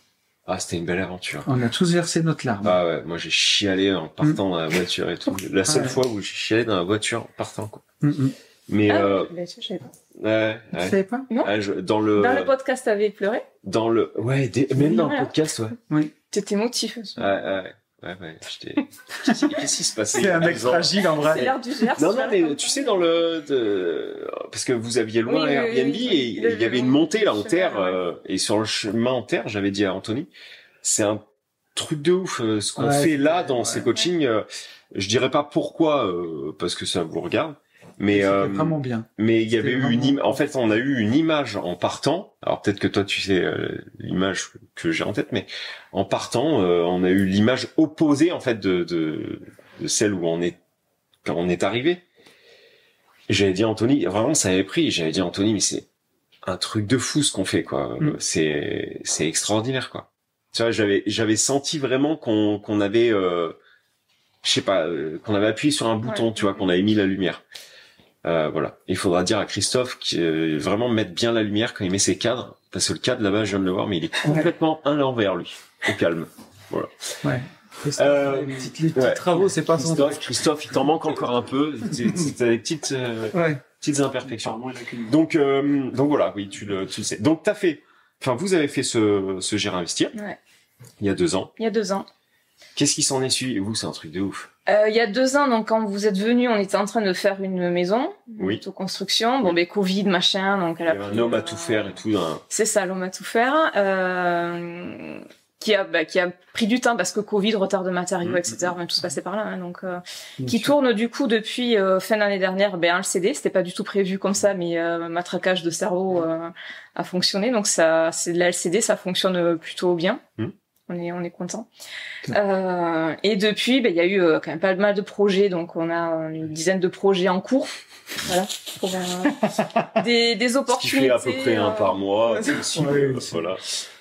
[SPEAKER 1] Ah, c'était une belle aventure.
[SPEAKER 4] On a tous versé notre larme.
[SPEAKER 1] Ah ouais, moi j'ai chialé en partant dans la voiture et tout. La seule
[SPEAKER 4] Ouais.
[SPEAKER 1] fois où j'ai chialé dans la voiture en partant, quoi.
[SPEAKER 4] Mm.
[SPEAKER 1] Mais
[SPEAKER 9] Ah, je savais pas.
[SPEAKER 1] ouais.
[SPEAKER 4] Tu savais pas?
[SPEAKER 9] Non.
[SPEAKER 1] Dans le
[SPEAKER 9] podcast, t'avais pleuré.
[SPEAKER 1] même dans le
[SPEAKER 9] Voilà.
[SPEAKER 1] podcast, ouais.
[SPEAKER 4] Oui.
[SPEAKER 9] T'étais émotif.
[SPEAKER 1] Ouais. J'étais. Qu'est-ce qui se passait?
[SPEAKER 4] C'est un mec
[SPEAKER 1] Disons-
[SPEAKER 4] fragile, en
[SPEAKER 9] C'est
[SPEAKER 4] vrai.
[SPEAKER 9] l'heure du Gers.
[SPEAKER 1] Non, mais tu sais, parce que vous aviez loin
[SPEAKER 9] Oui,
[SPEAKER 1] Airbnb
[SPEAKER 9] oui.
[SPEAKER 1] et il y avait une montée là en
[SPEAKER 9] Chemin,
[SPEAKER 1] terre,
[SPEAKER 9] ouais.
[SPEAKER 1] et sur le chemin en terre, j'avais dit à Anthony, c'est un truc de ouf, ce qu'on
[SPEAKER 4] Ouais,
[SPEAKER 1] fait là dans
[SPEAKER 4] ouais.
[SPEAKER 1] ces coachings. Je dirais pas pourquoi, parce que ça vous regarde, mais
[SPEAKER 4] C'était vraiment bien.
[SPEAKER 1] mais il y avait
[SPEAKER 4] c'était
[SPEAKER 1] eu
[SPEAKER 4] vraiment-
[SPEAKER 1] en fait, on a eu une image en partant. Alors peut-être que toi tu sais l'image que j'ai en tête, mais en partant, on a eu l'image opposée en fait de celle où quand on est arrivé. Et j'avais dit à Anthony, vraiment ça avait pris. J'avais dit à Anthony, mais c'est un truc de fou ce qu'on fait, quoi. C'est extraordinaire, quoi. Tu vois, j'avais senti vraiment qu'on avait, je sais pas, qu'on avait appuyé sur un bouton,
[SPEAKER 9] Ouais.
[SPEAKER 1] tu vois, qu'on avait mis la lumière. Voilà. Il faudra dire à Christophe qui vraiment mettre bien la lumière quand il met ses cadres, parce que le cadre là-bas, je viens de le voir, mais il est complètement à l'envers, lui. Au calme. Voilà.
[SPEAKER 4] Ouais. Les petits
[SPEAKER 1] ouais.
[SPEAKER 4] travaux, c'est pas son
[SPEAKER 1] Christophe, il t'en manque encore un peu. T'as des petites imperfections.
[SPEAKER 5] Apparemment, il a qu'une.
[SPEAKER 1] Donc voilà, oui, tu le sais. Donc vous avez fait ce Gérer Investir.
[SPEAKER 9] Ouais.
[SPEAKER 1] Il y a 2 ans.
[SPEAKER 9] Il y a 2 ans.
[SPEAKER 1] Qu'est-ce qui s'en est suivi? Vous, c'est un truc de ouf.
[SPEAKER 9] Il y a 2 ans, donc quand vous êtes venu, on était en train de faire une maison,
[SPEAKER 1] Oui.
[SPEAKER 9] autoconstruction. Bon, Covid, machin, donc
[SPEAKER 1] Il y avait un homme à tout faire et tout.
[SPEAKER 9] C'est ça, l'homme à tout faire. Qui a pris du temps parce que Covid, retard de matériaux, etc. Tout se passait par là, hein, donc qui tourne du coup depuis fin d'année dernière, en LCD. C'était pas du tout prévu comme ça, mais matraquage de cerveau a fonctionné. Donc ça, c'est de la LCD, ça fonctionne plutôt bien. On est content. Et depuis, il y a eu quand même pas mal de projets, donc on a une dizaine de projets en cours. Voilà, pour des opportunités.
[SPEAKER 1] Ce qui fait à peu près un par mois. Voilà.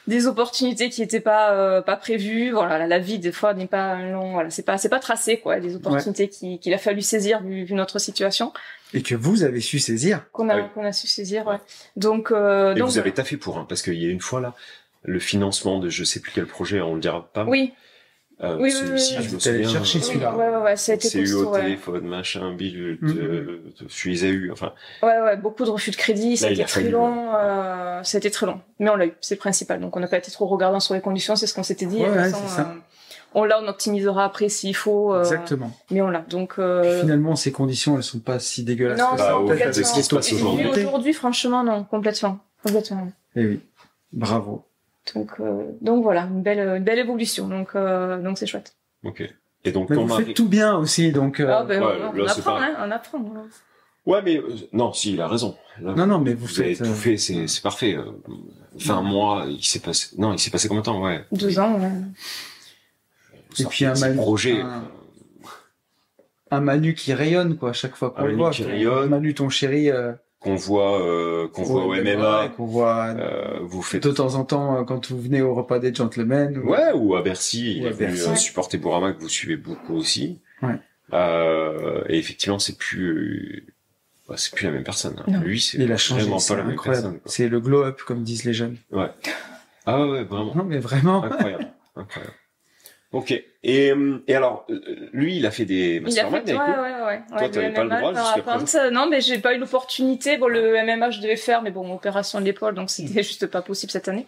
[SPEAKER 9] Des opportunités qui étaient pas prévues. Voilà, la vie des fois n'est pas long. Voilà, c'est pas tracé quoi. Des opportunités qu'il a fallu saisir vu notre situation.
[SPEAKER 4] Et que vous avez su saisir.
[SPEAKER 9] Qu'on a su saisir. Ouais. Donc
[SPEAKER 1] et
[SPEAKER 9] donc
[SPEAKER 1] vous avez taffé pour parce qu'il y a une fois là le financement de je sais plus quel projet, on le dira pas.
[SPEAKER 9] Oui. Oui,
[SPEAKER 1] celui-ci, je me souviens.
[SPEAKER 4] Chercher celui-là.
[SPEAKER 9] Ouais, ça a été
[SPEAKER 1] C'est eu
[SPEAKER 9] costaud,
[SPEAKER 1] au téléphone, machin, bidule, je les ai eu, enfin.
[SPEAKER 9] Ouais, beaucoup de refus de crédit,
[SPEAKER 1] Là,
[SPEAKER 9] c'était très long, c'était très long. Mais on l'a eu, c'est le principal. Donc on n'a pas été trop regardant sur les conditions, c'est ce qu'on s'était dit.
[SPEAKER 4] Ouais,
[SPEAKER 9] façon,
[SPEAKER 4] c'est ça.
[SPEAKER 9] on optimisera après s'il faut.
[SPEAKER 4] Exactement.
[SPEAKER 9] Mais on l'a. Donc
[SPEAKER 4] finalement, ces conditions, elles sont pas si dégueulasses.
[SPEAKER 9] non,
[SPEAKER 4] que ça.
[SPEAKER 9] complètement.
[SPEAKER 1] c'est ce qui se passe
[SPEAKER 9] Aujourd'hui, franchement, non, complètement.
[SPEAKER 4] Eh oui, bravo.
[SPEAKER 9] Donc voilà, une belle évolution. Donc c'est chouette.
[SPEAKER 1] Ok. Et donc
[SPEAKER 4] Mais vous faites tout bien aussi, donc.
[SPEAKER 9] On
[SPEAKER 1] là, c'est
[SPEAKER 9] apprend,
[SPEAKER 1] pas-
[SPEAKER 9] on apprend.
[SPEAKER 1] Ouais, mais non, si, il a raison. Là,
[SPEAKER 4] Non, mais
[SPEAKER 1] vous avez tout fait, c'est parfait. Enfin, moi, il s'est passé combien de temps, ouais.
[SPEAKER 9] 2 ans, ouais.
[SPEAKER 4] Et puis un
[SPEAKER 1] projet.
[SPEAKER 4] Un Manu qui rayonne, quoi, à chaque fois qu'on
[SPEAKER 1] Un
[SPEAKER 4] le
[SPEAKER 1] Manu
[SPEAKER 4] voit.
[SPEAKER 1] qui rayonne.
[SPEAKER 4] Manu, ton chéri,
[SPEAKER 1] qu'on voit au MMA,
[SPEAKER 4] qu'on voit
[SPEAKER 1] vous faites
[SPEAKER 4] de temps en temps quand vous venez au repas des gentlemen.
[SPEAKER 1] Ouais, ou à Bercy, il
[SPEAKER 4] Ou à
[SPEAKER 1] est venu
[SPEAKER 4] Bercy.
[SPEAKER 1] supporter Bourama que vous suivez beaucoup aussi.
[SPEAKER 4] Ouais.
[SPEAKER 1] Et effectivement, c'est plus la même personne. Hein.
[SPEAKER 9] Non.
[SPEAKER 1] Lui, c'est
[SPEAKER 4] Il a changé,
[SPEAKER 1] vraiment
[SPEAKER 4] c'est
[SPEAKER 1] pas la même
[SPEAKER 4] incroyable.
[SPEAKER 1] personne. Quoi.
[SPEAKER 4] C'est le glow-up, comme disent les jeunes.
[SPEAKER 1] Ouais. Ah ouais, vraiment.
[SPEAKER 4] Non, mais vraiment.
[SPEAKER 1] Incroyable. Incroyable. Ok. Et alors, lui, il a fait des
[SPEAKER 9] Il a
[SPEAKER 1] masterminds
[SPEAKER 9] fait,
[SPEAKER 1] avec nous.
[SPEAKER 9] ouais.
[SPEAKER 1] Toi, t'avais pas le droit jusqu'à présent.
[SPEAKER 9] Non, mais j'ai pas eu l'opportunité. Bon, le MMA, je devais faire, mais bon, opération de l'épaule, donc c'était juste pas possible cette année.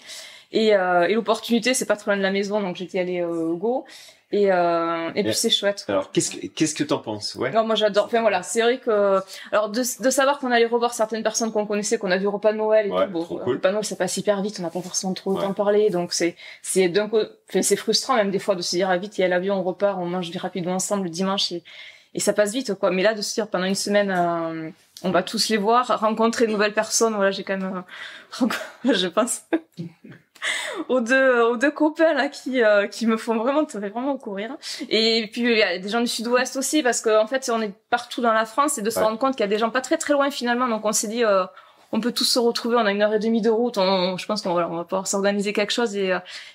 [SPEAKER 9] Et l'opportunité, c'est pas trop loin de la maison, donc j'étais allée au Go. Et puis c'est chouette.
[SPEAKER 1] Alors, qu'est-ce que t'en penses? Ouais.
[SPEAKER 9] Non, moi j'adore. Enfin voilà, c'est vrai que alors de savoir qu'on allait revoir certaines personnes qu'on connaissait, qu'on a vu au repas de Noël et
[SPEAKER 1] Ouais,
[SPEAKER 9] tout. Bon,
[SPEAKER 1] trop
[SPEAKER 9] le
[SPEAKER 1] cool.
[SPEAKER 9] repas de Noël ça passe hyper vite, on n'a pas forcément trop le temps
[SPEAKER 1] Ouais.
[SPEAKER 9] de parler, donc c'est d'un coup, enfin, c'est frustrant même des fois de se dire ah vite il y a l'avion, on repart, on mange rapidement ensemble le dimanche et ça passe vite quoi. Mais là de se dire pendant une semaine on va tous les voir, rencontrer de nouvelles personnes, voilà j'ai quand même je pense aux deux copains là qui me font vraiment courir. Et puis il y a des gens du sud-ouest aussi parce que en fait on est partout dans la France et de se
[SPEAKER 1] Ouais.
[SPEAKER 9] rendre compte qu'il y a des gens pas très très loin finalement, donc on s'est dit on peut tous se retrouver, on a 1h30 de route, je pense qu'on va pouvoir s'organiser quelque chose et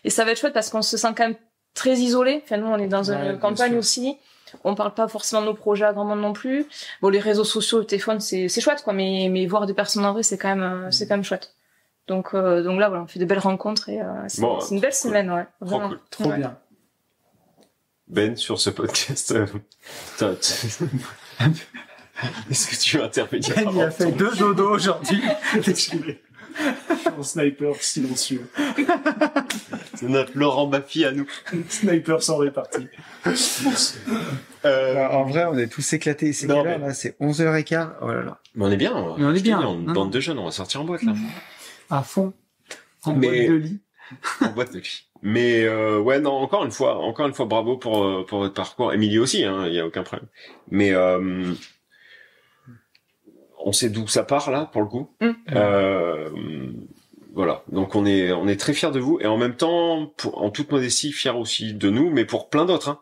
[SPEAKER 9] ça va être chouette parce qu'on se sent quand même très isolé. Enfin nous on est dans
[SPEAKER 4] Ouais,
[SPEAKER 9] une
[SPEAKER 4] bien
[SPEAKER 9] campagne
[SPEAKER 4] sûr.
[SPEAKER 9] aussi. On parle pas forcément de nos projets à grand monde non plus. Bon les réseaux sociaux, le téléphone c'est chouette quoi, mais voir des personnes en vrai c'est quand même chouette. Donc là voilà, on fait de belles rencontres et c'est
[SPEAKER 1] Bon,
[SPEAKER 9] c'est une belle
[SPEAKER 1] cool.
[SPEAKER 9] semaine ouais.
[SPEAKER 1] Trop
[SPEAKER 9] Vraiment.
[SPEAKER 1] cool.
[SPEAKER 4] Trop
[SPEAKER 9] Ouais.
[SPEAKER 4] bien.
[SPEAKER 1] Ben, sur ce podcast, est-ce que tu veux intervenir
[SPEAKER 4] Il
[SPEAKER 1] avant
[SPEAKER 4] a fait 2 dodos aujourd'hui.
[SPEAKER 5] Un sniper silencieux.
[SPEAKER 1] C'est notre Laurent Baffy à nous.
[SPEAKER 5] Sniper sans répartie.
[SPEAKER 4] En vrai, on est tous éclatés. C'est
[SPEAKER 1] Non,
[SPEAKER 4] quelle heure,
[SPEAKER 1] mais-
[SPEAKER 4] là? C'est 11h15. Oh là là.
[SPEAKER 1] Mais on est bien.
[SPEAKER 4] Mais on est
[SPEAKER 1] Je te
[SPEAKER 4] bien.
[SPEAKER 1] dis, on est une
[SPEAKER 4] Non,
[SPEAKER 1] bande
[SPEAKER 4] non.
[SPEAKER 1] de jeunes, on va sortir en boîte là.
[SPEAKER 4] À fond. En
[SPEAKER 1] Mais-
[SPEAKER 4] boîte de lit.
[SPEAKER 1] En boîte de lit. Mais ouais, non, encore une fois, bravo pour votre parcours. Émilie aussi, hein, il y a aucun problème. Mais on sait d'où ça part là, pour le coup. Voilà, donc on est très fiers de vous et en même temps, en toute modestie, fiers aussi de nous, mais pour plein d'autres. Hein.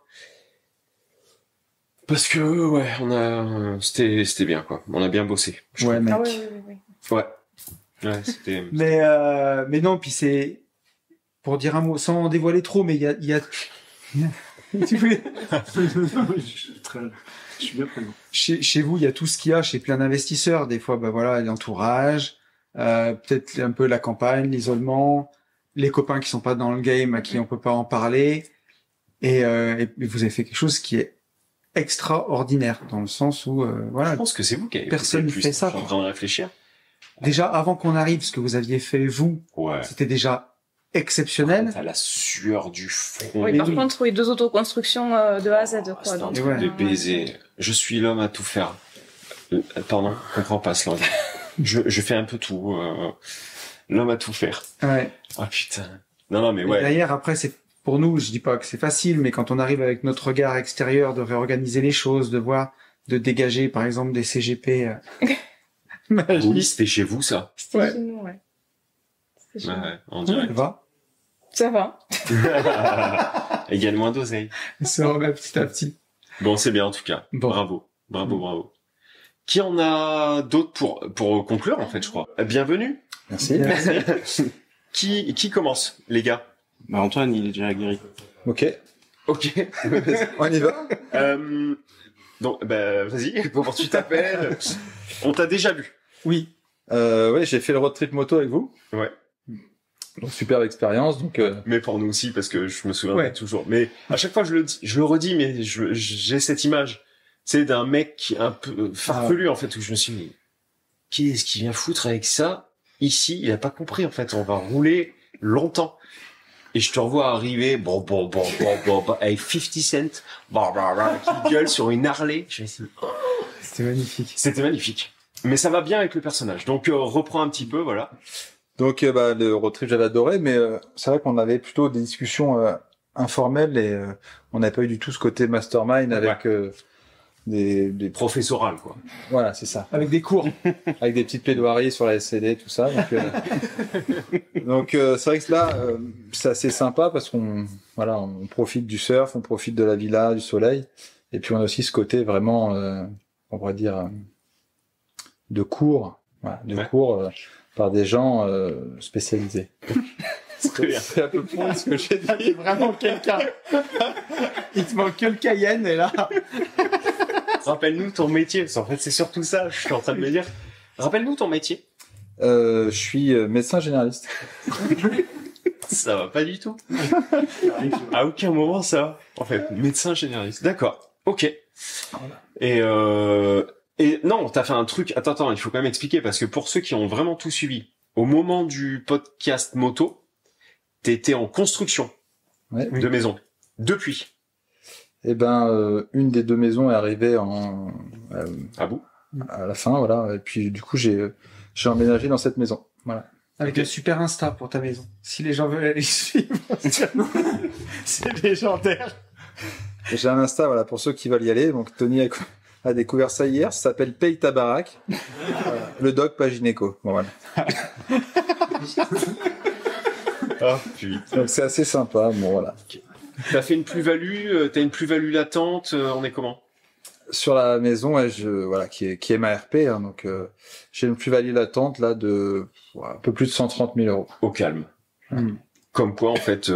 [SPEAKER 1] Parce que ouais, c'était bien quoi. On a bien bossé. je
[SPEAKER 4] Ouais, mec.
[SPEAKER 9] Ah oui.
[SPEAKER 1] trouve. Ouais, c'était.
[SPEAKER 4] Mais non, puis c'est, pour dire un mot, sans dévoiler trop, mais il y a... Tu voulais-
[SPEAKER 5] Je suis bien présent.
[SPEAKER 4] chez vous, il y a tout ce qu'il y a chez plein d'investisseurs. Des fois, bah voilà, l'entourage, peut-être un peu la campagne, l'isolement, les copains qui sont pas dans le game, à qui on peut pas en parler. Et vous avez fait quelque chose qui est extraordinaire dans le sens où, voilà,
[SPEAKER 1] Je pense que c'est vous qui avez
[SPEAKER 4] Personne
[SPEAKER 1] poussé le plus.
[SPEAKER 4] fait ça,
[SPEAKER 1] Je suis en train de réfléchir.
[SPEAKER 4] déjà avant qu'on arrive, ce que vous aviez fait vous,
[SPEAKER 1] Ouais.
[SPEAKER 4] c'était déjà exceptionnel.
[SPEAKER 1] T'as la sueur du front.
[SPEAKER 9] Oui,
[SPEAKER 4] Mais
[SPEAKER 9] par
[SPEAKER 4] oui.
[SPEAKER 9] contre, oui, 2 autoconstructions de A à Z, quoi.
[SPEAKER 1] C'est un
[SPEAKER 9] Donc,
[SPEAKER 1] truc
[SPEAKER 4] ouais.
[SPEAKER 1] de baiser. Je suis l'homme à tout faire. Pardon, je comprends pas ce langage. Je fais un peu tout. L'homme à tout faire.
[SPEAKER 4] Ouais.
[SPEAKER 1] Ah putain. Non, mais
[SPEAKER 4] Et
[SPEAKER 1] ouais.
[SPEAKER 4] derrière, après, c'est pour nous, je dis pas que c'est facile, mais quand on arrive avec notre regard extérieur, de réorganiser les choses, de voir, de dégager, par exemple, des CGP.
[SPEAKER 1] Oui,
[SPEAKER 4] Magique.
[SPEAKER 1] c'était chez vous, ça.
[SPEAKER 9] C'était
[SPEAKER 4] Ouais.
[SPEAKER 9] chez nous, ouais. C'était chez nous.
[SPEAKER 1] Ouais, en
[SPEAKER 4] Ça
[SPEAKER 1] direct.
[SPEAKER 4] va.
[SPEAKER 9] Ça va.
[SPEAKER 1] Il gagne moins d'oseille.
[SPEAKER 4] Il se remet petit à petit.
[SPEAKER 1] Bon, c'est bien en tout cas.
[SPEAKER 4] Bon.
[SPEAKER 1] Bravo. Qui en a d'autres pour conclure, en fait, je crois. Bienvenue.
[SPEAKER 11] Merci.
[SPEAKER 1] Qui commence, les gars?
[SPEAKER 11] Bah, Antoine, il est déjà guéri.
[SPEAKER 6] Ok,
[SPEAKER 1] Ok.
[SPEAKER 6] on y va.
[SPEAKER 1] Donc, bah, vas-y, comment tu t'appelles? On t'a déjà vu.
[SPEAKER 4] Oui.
[SPEAKER 6] Ouais, j'ai fait le road trip moto avec vous.
[SPEAKER 1] Ouais.
[SPEAKER 6] Donc superbe expérience. Donc
[SPEAKER 1] Mais pour nous aussi, parce que je me souviens
[SPEAKER 4] Ouais.
[SPEAKER 1] toujours. Mais à chaque fois, je le redis, mais j'ai cette image, c'est d'un mec qui est un peu farfelu, en fait, où je me suis dit, mais qu'est-ce qu'il vient foutre avec ça? Ici, il a pas compris, en fait. On va rouler longtemps. Et je te revois arriver, bon, avec 50 Cent, qui gueule sur une Harley. Je me suis dit, oh,
[SPEAKER 4] C'était magnifique.
[SPEAKER 1] c'était magnifique. Mais ça va bien avec le personnage. Donc, reprends un petit peu, voilà.
[SPEAKER 11] Donc, bah, le road trip, j'avais adoré, mais c'est vrai qu'on avait plutôt des discussions informelles et on n'avait pas eu du tout ce côté mastermind avec des...
[SPEAKER 1] Professoral, quoi.
[SPEAKER 11] Voilà, c'est ça.
[SPEAKER 4] Avec des cours.
[SPEAKER 11] Avec des petites plaidoiries sur la SCD, tout ça. Donc, c'est vrai que là, c'est assez sympa parce qu'on profite du surf, on profite de la villa, du soleil. Et puis, on a aussi ce côté vraiment, on pourrait dire, de cours Voilà, de cours par des gens spécialisés.
[SPEAKER 2] C'est un peu pourri ce que j'ai dit.
[SPEAKER 4] Vraiment quelqu'un. Il te manque que le Cayenne et là.
[SPEAKER 1] Rappelle-nous ton métier, parce qu'en fait c'est surtout ça, je suis en train de me dire. Rappelle-nous ton métier.
[SPEAKER 11] Je suis médecin généraliste.
[SPEAKER 1] Ça va pas du tout. À aucun moment ça va. En fait, médecin généraliste. D'accord. Ok. Et non, t'as fait un truc. Attends, il faut quand même expliquer parce que pour ceux qui ont vraiment tout suivi, au moment du podcast moto, t'étais en construction de maison. Depuis.
[SPEAKER 11] Eh ben, une des deux maisons est arrivée
[SPEAKER 1] à bout.
[SPEAKER 11] À la fin, voilà. Et puis du coup, j'ai emménagé dans cette maison. Voilà.
[SPEAKER 4] Avec un super Insta pour ta maison. Si les gens veulent aller suivre, c'est légendaire.
[SPEAKER 11] J'ai un Insta, voilà, pour ceux qui veulent y aller. Donc Tony a découvert ça hier. Ça s'appelle Paye ta baraque. Voilà. Le doc, pas gynéco. Bon voilà.
[SPEAKER 1] Oh, putain.
[SPEAKER 11] Donc c'est assez sympa. Bon voilà.
[SPEAKER 1] T'as fait une plus-value. T'as une plus-value latente. On est comment?
[SPEAKER 11] Sur la maison, ouais, voilà, qui est ma RP, hein, donc j'ai une plus-value latente là de un peu plus de 130 000 euros.
[SPEAKER 1] Au calme. Comme quoi, en fait,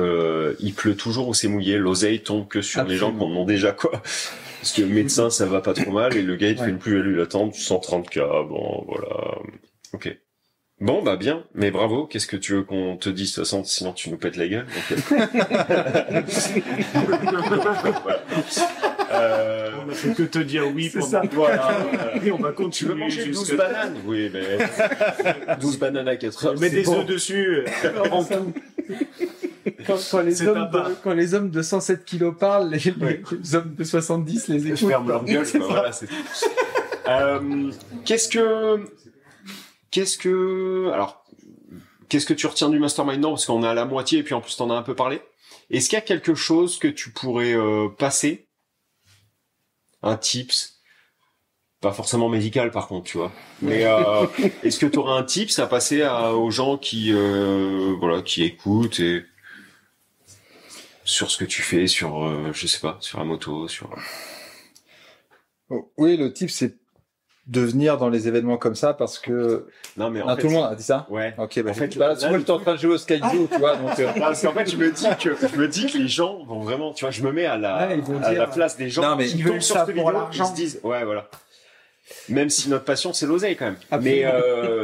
[SPEAKER 1] il pleut toujours où c'est mouillé. L'oseille tombe que sur les gens qui en ont déjà, quoi. Parce que le médecin, ça va pas trop mal, et le gars, il fait une plus-value latente du 130K. Bon, voilà. Ok. Bon, bah bien, mais bravo. Qu'est-ce que tu veux qu'on te dise, de toute façon, sinon tu nous pètes la gueule.
[SPEAKER 5] On a fait que te dire oui
[SPEAKER 4] c'est
[SPEAKER 5] pendant
[SPEAKER 4] ça.
[SPEAKER 5] Voilà. Et on va continuer.
[SPEAKER 1] Tu veux manger 12
[SPEAKER 5] jusque-
[SPEAKER 1] bananes? Oui, mais 12 bananes à 4 heures.
[SPEAKER 5] Mets
[SPEAKER 1] c'est
[SPEAKER 5] des
[SPEAKER 1] bon.
[SPEAKER 5] œufs dessus. En tout.
[SPEAKER 4] Quand les hommes de 107 kilos parlent, les hommes de 70 les écoutent.
[SPEAKER 1] Ferme leur gueule, quoi. Voilà, c'est... qu'est-ce que tu retiens du mastermind? Non, parce qu'on est à la moitié et puis en plus t'en as un peu parlé. Est-ce qu'il y a quelque chose que tu pourrais passer? Un tips? Pas forcément médical par contre, tu vois. Mais est-ce que tu aurais un tips à passer aux gens qui qui écoutent et sur ce que tu fais, sur je sais pas, sur la moto, sur...
[SPEAKER 11] Oui, le type c'est de venir dans les événements comme ça parce que
[SPEAKER 1] non mais
[SPEAKER 11] tout le monde a dit ça.
[SPEAKER 1] Ouais.
[SPEAKER 11] Ok, bah
[SPEAKER 1] en fait,
[SPEAKER 11] moi j'étais en train de jouer au Skyzoo, tu vois, donc
[SPEAKER 1] parce qu'en fait je me dis que les gens vont vraiment, tu vois, je me mets à la place des gens
[SPEAKER 11] mais
[SPEAKER 1] qui
[SPEAKER 4] ils
[SPEAKER 1] tombent
[SPEAKER 4] veulent
[SPEAKER 1] sur
[SPEAKER 4] ça
[SPEAKER 1] cette
[SPEAKER 4] pour
[SPEAKER 1] vidéo,
[SPEAKER 4] l'argent.
[SPEAKER 1] ils se disent ouais voilà. Même si notre passion c'est l'oseille quand même.
[SPEAKER 4] Absolument.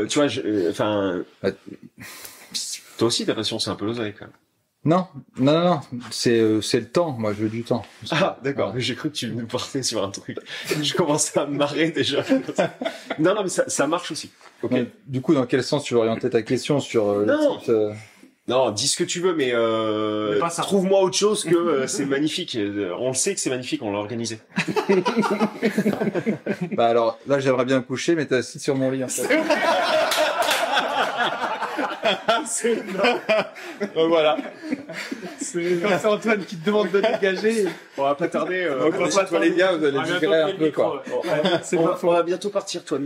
[SPEAKER 1] Mais tu vois, enfin toi aussi ta passion c'est un peu l'oseille quand même.
[SPEAKER 11] non, c'est le temps. Moi, je veux du temps.
[SPEAKER 1] Ah d'accord,
[SPEAKER 11] Ouais.
[SPEAKER 1] mais j'ai cru que tu nous partais sur un truc. Je commençais à me marrer déjà. non mais ça marche aussi. Ok.
[SPEAKER 11] Mais, du coup, dans quel sens tu veux orienter ta question sur le
[SPEAKER 1] Non.
[SPEAKER 11] type,
[SPEAKER 1] Non, dis ce que tu veux, mais
[SPEAKER 5] pas ça.
[SPEAKER 1] trouve-moi autre chose que c'est magnifique. On le sait que c'est magnifique, on l'a organisé.
[SPEAKER 11] Bah alors, là, j'aimerais bien me coucher, mais t'es assis sur mon lit, en fait.
[SPEAKER 1] Voilà.
[SPEAKER 4] Quand c'est Antoine qui te demande de dégager.
[SPEAKER 1] On va pas tarder.
[SPEAKER 11] Toi, les gars, vous allez
[SPEAKER 5] Ah,
[SPEAKER 11] digérer un peu, quoi.
[SPEAKER 1] On va bientôt partir, toi.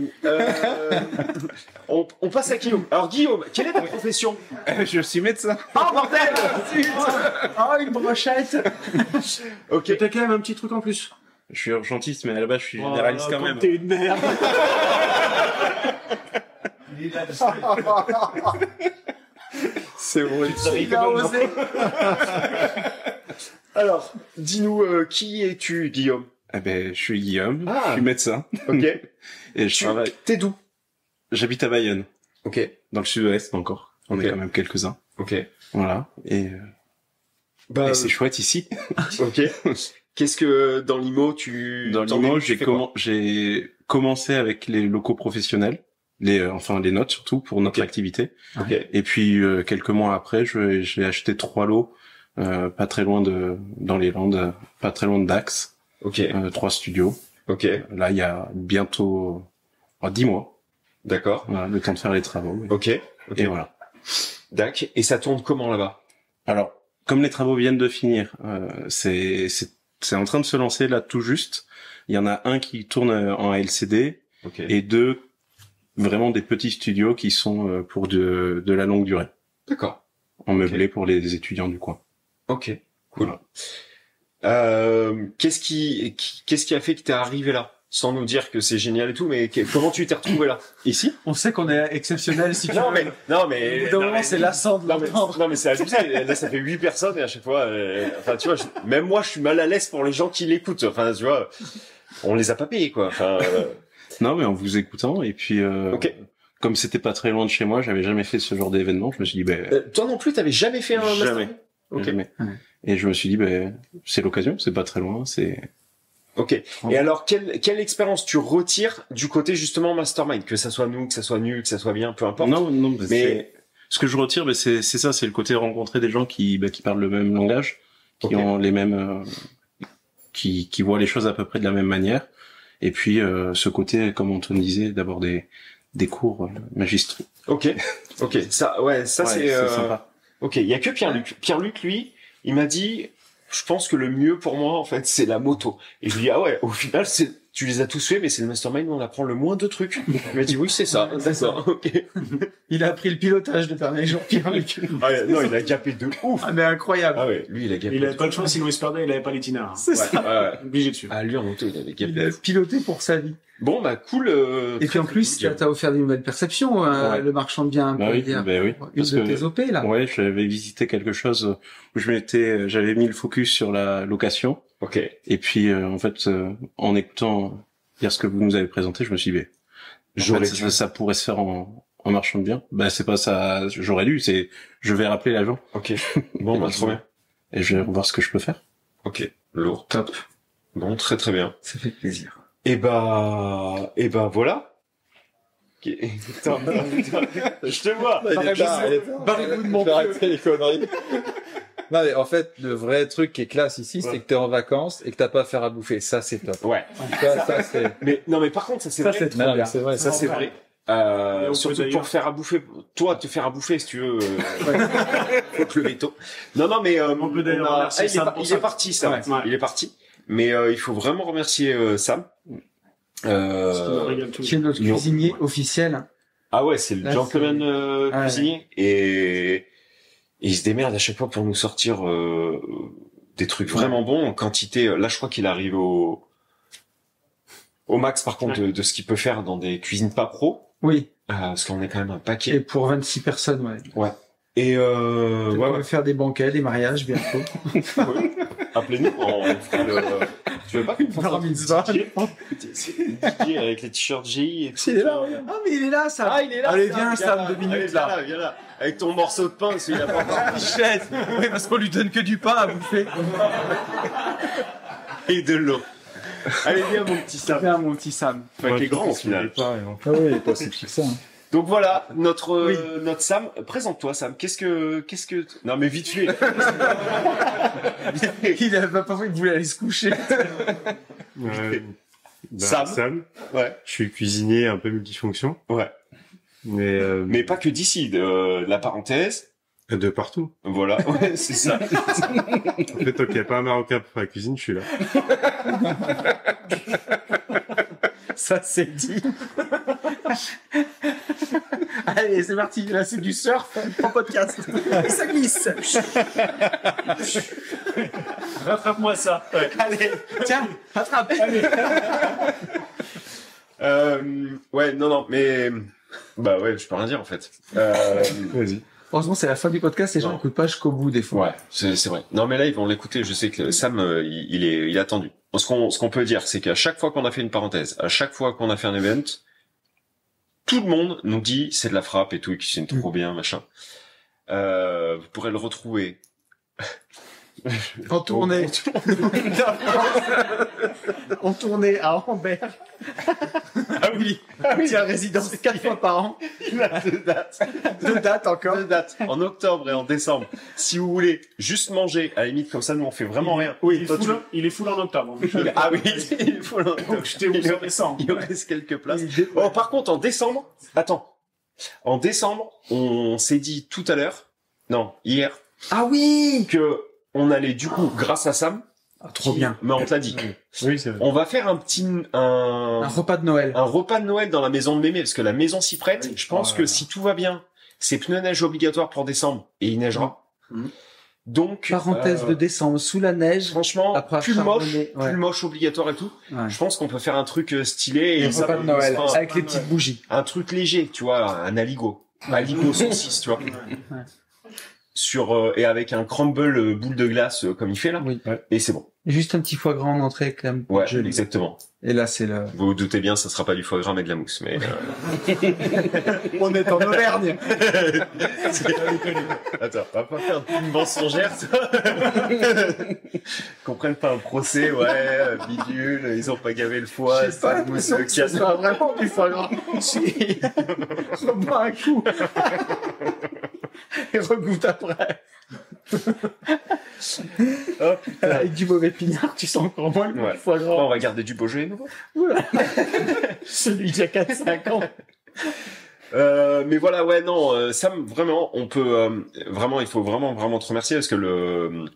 [SPEAKER 1] On passe à Guillaume. Alors Guillaume, quelle est ta profession?
[SPEAKER 2] Je suis médecin.
[SPEAKER 1] Oh bordel!
[SPEAKER 4] Oh, une brochette.
[SPEAKER 1] Ok.
[SPEAKER 5] T'as quand même un petit truc en plus.
[SPEAKER 2] Je suis urgentiste, mais à la base, je suis généraliste quand même.
[SPEAKER 5] T'es une merde.
[SPEAKER 11] C'est vrai.
[SPEAKER 4] Il a osé.
[SPEAKER 1] Alors, dis-nous, qui es-tu, Guillaume?
[SPEAKER 2] Eh ben, je suis Guillaume.
[SPEAKER 1] Ah.
[SPEAKER 2] Je suis médecin.
[SPEAKER 1] Ok.
[SPEAKER 2] Et je travaille.
[SPEAKER 1] T'es d'où?
[SPEAKER 2] J'habite à Bayonne.
[SPEAKER 1] Ok.
[SPEAKER 2] Dans le sud-ouest encore. On
[SPEAKER 1] Ok.
[SPEAKER 2] est quand même quelques-uns.
[SPEAKER 1] Ok.
[SPEAKER 2] Voilà. Et
[SPEAKER 1] Bah,
[SPEAKER 2] c'est chouette ici.
[SPEAKER 1] ok. Qu'est-ce que dans l'IMO tu...
[SPEAKER 2] Dans
[SPEAKER 1] t'en
[SPEAKER 2] l'IMO,
[SPEAKER 1] es- tu fais quoi?
[SPEAKER 2] j'ai commencé avec les locaux professionnels. Enfin, les notes surtout pour notre
[SPEAKER 1] Ok.
[SPEAKER 2] activité.
[SPEAKER 1] Ok.
[SPEAKER 2] Et puis, quelques mois après, j'ai acheté 3 lots, pas très loin dans les Landes, pas très loin de Dax.
[SPEAKER 1] Ok.
[SPEAKER 2] 3 studios.
[SPEAKER 1] Ok.
[SPEAKER 2] Là, il y a bientôt 10 mois.
[SPEAKER 1] D'accord.
[SPEAKER 2] Voilà, le temps de faire les travaux.
[SPEAKER 1] Ok. Ok.
[SPEAKER 2] Et voilà.
[SPEAKER 1] Dac. Et ça tourne comment là-bas?
[SPEAKER 2] Alors, comme les travaux viennent de finir, c'est en train de se lancer là tout juste. Il y en a un qui tourne en LCD
[SPEAKER 1] Ok.
[SPEAKER 2] et 2 vraiment des petits studios qui sont pour de la longue durée,
[SPEAKER 1] D'accord.
[SPEAKER 2] en meublé pour les étudiants du coin.
[SPEAKER 1] Ok. Cool.
[SPEAKER 2] Voilà.
[SPEAKER 1] Qu'est-ce qui a fait que t'es arrivé là? sans nous dire que c'est génial et tout, mais comment tu t'es retrouvé là? Ici?
[SPEAKER 4] On sait qu'on est exceptionnel si tu
[SPEAKER 1] Non,
[SPEAKER 4] veux.
[SPEAKER 1] mais,
[SPEAKER 4] Au bout d'un moment, c'est lassant de l'entendre.
[SPEAKER 1] non, mais c'est abusé. Là, ça fait 8 personnes et à chaque fois, enfin, tu vois, même moi, je suis mal à l'aise pour les gens qui l'écoutent. Enfin, tu vois, on les a pas payés, quoi. Enfin,
[SPEAKER 2] Non, mais en vous écoutant, et puis,
[SPEAKER 1] ok.
[SPEAKER 2] comme c'était pas très loin de chez moi, j'avais jamais fait ce genre d'événement, je me suis dit,
[SPEAKER 1] Toi non plus, t'avais jamais fait un
[SPEAKER 2] jamais.
[SPEAKER 1] Ok.
[SPEAKER 2] Jamais.
[SPEAKER 4] Ouais.
[SPEAKER 2] Et je me suis dit, c'est l'occasion, c'est pas très loin, c'est...
[SPEAKER 1] Ok. Et alors, quelle expérience tu retires du côté justement mastermind, que ça soit nous, que ça soit nul, que ça soit bien, peu importe.
[SPEAKER 2] Non,
[SPEAKER 1] mais
[SPEAKER 2] ce que je retire, c'est ça, c'est le côté rencontrer des gens qui parlent le même langage, qui ont les mêmes, qui voient les choses à peu près de la même manière. Et puis, ce côté, comme Antoine disait, d'avoir des cours magistraux.
[SPEAKER 1] Ok. Ça, c'est
[SPEAKER 2] sympa.
[SPEAKER 1] Ok. Il y a que Pierre-Luc. Pierre-Luc, lui, il m'a dit, je pense que le mieux pour moi, en fait, c'est la moto. Et je lui dis, ah ouais, au final, tu les as tous fait, mais c'est le mastermind où on apprend le moins de trucs. Il m'a dit, oui, c'est ça. D'accord, ok.
[SPEAKER 4] Il a appris le pilotage le dernier jour, Pierre-Luc.
[SPEAKER 1] Ah, non, il a gapé de ouf.
[SPEAKER 4] Ah, mais incroyable.
[SPEAKER 1] Ah ouais, lui, il a gapé.
[SPEAKER 5] Il avait pas le choix, sinon il se perdait, il avait pas l'itinéraire.
[SPEAKER 4] C'est ça.
[SPEAKER 1] Ouais.
[SPEAKER 5] Obligé dessus.
[SPEAKER 1] Ah, lui, en moto, il avait gapé.
[SPEAKER 4] Il a piloté pour sa vie.
[SPEAKER 1] Bon, bah, cool.
[SPEAKER 4] Et puis en plus, t'as offert des nouvelles perceptions, le marchand de biens,
[SPEAKER 2] oui,
[SPEAKER 4] dire.
[SPEAKER 2] oui.
[SPEAKER 4] Une
[SPEAKER 2] Parce
[SPEAKER 4] de
[SPEAKER 2] que,
[SPEAKER 4] tes OP, là.
[SPEAKER 2] Ouais, j'avais visité quelque chose où j'avais mis le focus sur la location.
[SPEAKER 1] Ok.
[SPEAKER 2] Et puis, en fait, en écoutant hier ce que vous nous avez présenté, je me suis dit, ça pourrait se faire en marchand de biens. C'est pas ça, j'aurais dû, je vais rappeler l'agent.
[SPEAKER 1] Ok. Bon, bah, trop bien.
[SPEAKER 2] Et je vais voir ce que je peux faire.
[SPEAKER 1] Ok. Lourd. Top. Bon, très très bien.
[SPEAKER 4] Ça fait plaisir.
[SPEAKER 1] Et bah voilà. Attends, je te vois.
[SPEAKER 11] Barrez-vous de mon pied. Arrêtez les conneries. Non, mais en fait, le vrai truc qui est classe ici, c'est que t'es en vacances et que t'as pas à faire à bouffer. Ça, c'est top.
[SPEAKER 1] Ouais.
[SPEAKER 11] Ça, c'est...
[SPEAKER 1] Mais, non, mais par contre, ça, c'est vrai.
[SPEAKER 4] C'est trop bien.
[SPEAKER 11] C'est vrai.
[SPEAKER 1] Ça, c'est vrai. Surtout pour faire à bouffer, toi, te faire à bouffer, si tu veux, faut te lever tôt. Non, mais,
[SPEAKER 5] on peut d'ailleurs remercier Sam pour
[SPEAKER 1] il
[SPEAKER 5] ça.
[SPEAKER 1] est parti, Sam.
[SPEAKER 5] Ouais.
[SPEAKER 1] Il est parti. Mais, il faut vraiment remercier, Sam.
[SPEAKER 5] Qui
[SPEAKER 4] est notre cuisinier officiel.
[SPEAKER 1] Ah ouais, c'est le
[SPEAKER 4] là,
[SPEAKER 1] gentleman cuisinier. Et il se démerde à chaque fois pour nous sortir des trucs vraiment bons en quantité. Là, je crois qu'il arrive au max, par contre, de ce qu'il peut faire dans des cuisines pas pro.
[SPEAKER 4] Oui.
[SPEAKER 1] Parce qu'on est quand même un paquet.
[SPEAKER 4] Et pour 26 personnes, ouais.
[SPEAKER 1] Ouais. Et
[SPEAKER 4] on va faire des banquets, des mariages bientôt.
[SPEAKER 1] Ouais. Appelez-nous, on fera le... Tu veux pas qu'on fasse un DJ avec les t-shirts GI et tout.
[SPEAKER 4] Il est là, ouais. Ah, mais il est là, ça.
[SPEAKER 1] Ah, il est là.
[SPEAKER 4] Allez, viens, Sam, 2 minutes, là.
[SPEAKER 1] Viens là. Avec ton morceau de pain, parce qu'il a pas encore
[SPEAKER 4] Pichette. Oui, parce qu'on lui donne que du pain à bouffer.
[SPEAKER 1] Et de l'eau. Allez, viens, mon petit Sam.
[SPEAKER 4] Viens, mon petit Sam.
[SPEAKER 1] Enfin, qui est grand, au final.
[SPEAKER 11] Ah oui, il est pas si petit que ça.
[SPEAKER 1] Donc voilà, notre Sam. Présente-toi, Sam. Qu'est-ce que... Non, mais vite fait.
[SPEAKER 4] Il avait pas fait qu'il voulait aller se coucher.
[SPEAKER 1] Sam. Ouais.
[SPEAKER 12] Je suis cuisinier un peu multifonction.
[SPEAKER 1] Ouais. Mais pas que d'ici, la parenthèse.
[SPEAKER 12] De partout.
[SPEAKER 1] Voilà, ouais, c'est ça.
[SPEAKER 12] En fait, tant qu'il n'y a pas un Marocain pour faire la cuisine, je suis là.
[SPEAKER 4] Ça, c'est dit. Allez, c'est parti. Là, c'est du surf en podcast. Et ça glisse.
[SPEAKER 5] Rattrape-moi ça. Ouais.
[SPEAKER 4] Allez, tiens, rattrape. Allez.
[SPEAKER 1] Ouais, non, mais... Bah ouais, je peux rien dire, en fait.
[SPEAKER 12] Vas-y.
[SPEAKER 4] Heureusement, c'est la fin du podcast, les gens n'écoutent pas jusqu'au bout, des fois.
[SPEAKER 1] Ouais, c'est vrai. Non, mais là, ils vont l'écouter. Je sais que Sam, il est attendu. Ce qu'on peut dire, c'est qu'à chaque fois qu'on a fait une parenthèse, à chaque fois qu'on a fait un event, tout le monde nous dit c'est de la frappe et tout, et que c'est trop bien, machin. Vous pourrez le retrouver.
[SPEAKER 4] En tournée. En tournée à Ambert.
[SPEAKER 1] Ah oui.
[SPEAKER 4] Il y a résidence 4 fois par an.
[SPEAKER 1] Il a 2 dates.
[SPEAKER 4] 2 dates encore.
[SPEAKER 1] 2 dates. En octobre et en décembre. Si vous voulez juste manger, à la limite, comme ça, nous, on fait vraiment rien.
[SPEAKER 5] Oui, il est full en octobre.
[SPEAKER 1] Ah oui, il est full en octobre.
[SPEAKER 5] Donc, je t'ai oublié en décembre.
[SPEAKER 1] Il reste quelques places. Oh, par contre, en décembre, on s'est dit tout à l'heure, non, hier.
[SPEAKER 4] Ah oui!
[SPEAKER 1] Que on allait, du coup, grâce à Sam.
[SPEAKER 4] Ah, trop bien.
[SPEAKER 1] Mais on te l'a dit.
[SPEAKER 12] Oui, c'est vrai.
[SPEAKER 1] On va faire un
[SPEAKER 4] repas de Noël.
[SPEAKER 1] Un repas de Noël dans la maison de Mémé, parce que la maison s'y prête. Oui. Je pense que si tout va bien, c'est pneus neige obligatoire pour décembre, et il neigera. Donc
[SPEAKER 4] Parenthèse de décembre sous la neige.
[SPEAKER 1] Franchement,
[SPEAKER 4] après
[SPEAKER 1] plus
[SPEAKER 4] charbonner,
[SPEAKER 1] moche obligatoire et tout.
[SPEAKER 4] Ouais.
[SPEAKER 1] Je pense qu'on peut faire un truc stylé
[SPEAKER 4] Et un repas de Noël
[SPEAKER 1] sera
[SPEAKER 4] avec les petites bougies.
[SPEAKER 1] un truc léger, tu vois, un aligot saucisse, tu vois.
[SPEAKER 4] Ouais.
[SPEAKER 1] Sur et avec un crumble boule de glace comme il fait là.
[SPEAKER 4] Oui.
[SPEAKER 1] Et c'est bon.
[SPEAKER 4] Juste un petit foie gras en entrée quand même.
[SPEAKER 1] Ouais,
[SPEAKER 4] Joli.
[SPEAKER 1] exactement.
[SPEAKER 4] Et là c'est le.
[SPEAKER 1] Vous vous doutez bien, ça sera pas du foie gras mais de la mousse. Mais
[SPEAKER 4] On est en Auvergne.
[SPEAKER 1] attends, on va pas faire une mensongère, ça. Qu'on prenne pas un procès, ouais, bidule, ils ont pas gavé le foie,
[SPEAKER 4] Je sais pas,
[SPEAKER 1] c'est mousse qui a
[SPEAKER 4] ça vraiment du foie gras. Si. Rebois un coup. Et regoute après.
[SPEAKER 1] Oh, putain.
[SPEAKER 4] Avec du mauvais pinard, tu sens encore moins le
[SPEAKER 1] Ouais.
[SPEAKER 4] foie gras.
[SPEAKER 1] Bon, on va garder du Beaujolais nouveau.
[SPEAKER 4] Oula. Celui d'il y a 4-5 ans.
[SPEAKER 1] Mais voilà, ouais, non, Sam, vraiment, on peut, vraiment, il faut vraiment te remercier parce que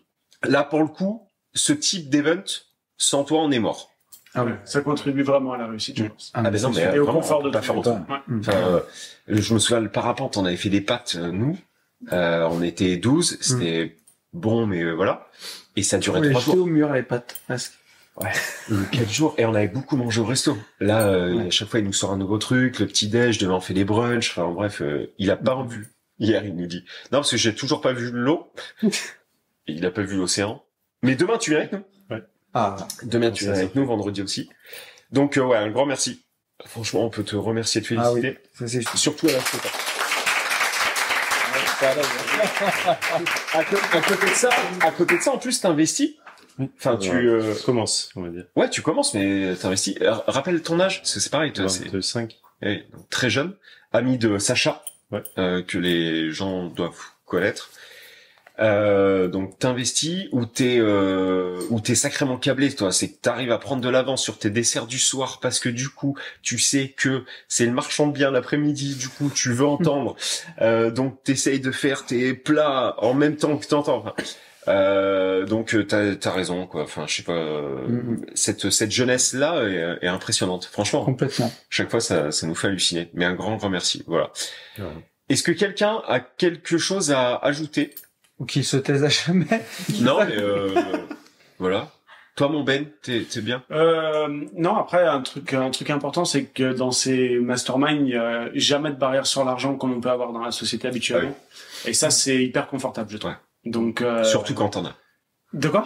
[SPEAKER 1] là, pour le coup, ce type d'event, sans toi, on est mort.
[SPEAKER 4] Ah oui.
[SPEAKER 5] Ça contribue vraiment à la réussite, je pense.
[SPEAKER 1] Ah, mais non, mais
[SPEAKER 5] Et au
[SPEAKER 1] vraiment,
[SPEAKER 5] confort
[SPEAKER 1] on peut
[SPEAKER 5] de
[SPEAKER 1] pas
[SPEAKER 5] tout
[SPEAKER 1] faire
[SPEAKER 5] le
[SPEAKER 1] autrement.
[SPEAKER 5] monde. Ouais.
[SPEAKER 1] Enfin, je me souviens, le parapente, on avait fait des pâtes, nous. On était 12, c'était bon, mais voilà. Et ça durait
[SPEAKER 4] On les
[SPEAKER 1] 3
[SPEAKER 4] jetait
[SPEAKER 1] jours.
[SPEAKER 4] au mur les pâtes, presque.
[SPEAKER 1] Ouais, 4 jours. Et on avait beaucoup mangé au resto. Là, à chaque fois, il nous sort un nouveau truc, le petit-déj, demain on fait des brunchs. Enfin, bref, il a pas vu. Hier, il nous dit. Non, parce que j'ai toujours pas vu l'eau. Il a pas vu l'océan. Mais demain, tu viens avec nous.
[SPEAKER 12] Ouais.
[SPEAKER 4] Ah.
[SPEAKER 1] Demain, tu viens avec nous, vendredi aussi. Donc, ouais, un grand merci. Franchement, on peut te remercier, te féliciter.
[SPEAKER 4] Ah oui, ça c'est
[SPEAKER 1] Surtout à la photo. À côté de ça, en plus, t'investis. Enfin,
[SPEAKER 12] commence, on va dire.
[SPEAKER 1] Ouais, tu commences, mais t'investis. Rappelle ton âge, parce que c'est pareil, toi, c'est
[SPEAKER 12] 5.
[SPEAKER 1] donc, très jeune, ami de Sacha,
[SPEAKER 12] Ouais.
[SPEAKER 1] que les gens doivent connaître. Donc t'investis ou t'es sacrément câblé, toi. C'est que t'arrives à prendre de l'avance sur tes desserts du soir parce que du coup tu sais que c'est le marchand de biens l'après-midi. Du coup tu veux entendre, donc t'essayes de faire tes plats en même temps que t'entends. Enfin, donc t'as raison quoi. Enfin je sais pas, cette jeunesse là est impressionnante. Franchement,
[SPEAKER 4] complètement.
[SPEAKER 1] Chaque fois ça nous fait halluciner. Mais un grand merci. Voilà. Ouais. Est-ce que quelqu'un a quelque chose à ajouter?
[SPEAKER 4] Ou qu'il se taise à jamais.
[SPEAKER 1] Non, mais voilà. Toi, mon Ben, t'es bien?
[SPEAKER 5] Non, après, un truc important, c'est que dans ces masterminds, il y a jamais de barrière sur l'argent comme on peut avoir dans la société habituellement. Ah oui. Et ça, c'est hyper confortable, je trouve. Ouais. Donc,
[SPEAKER 1] surtout quand t'en as.
[SPEAKER 5] De quoi?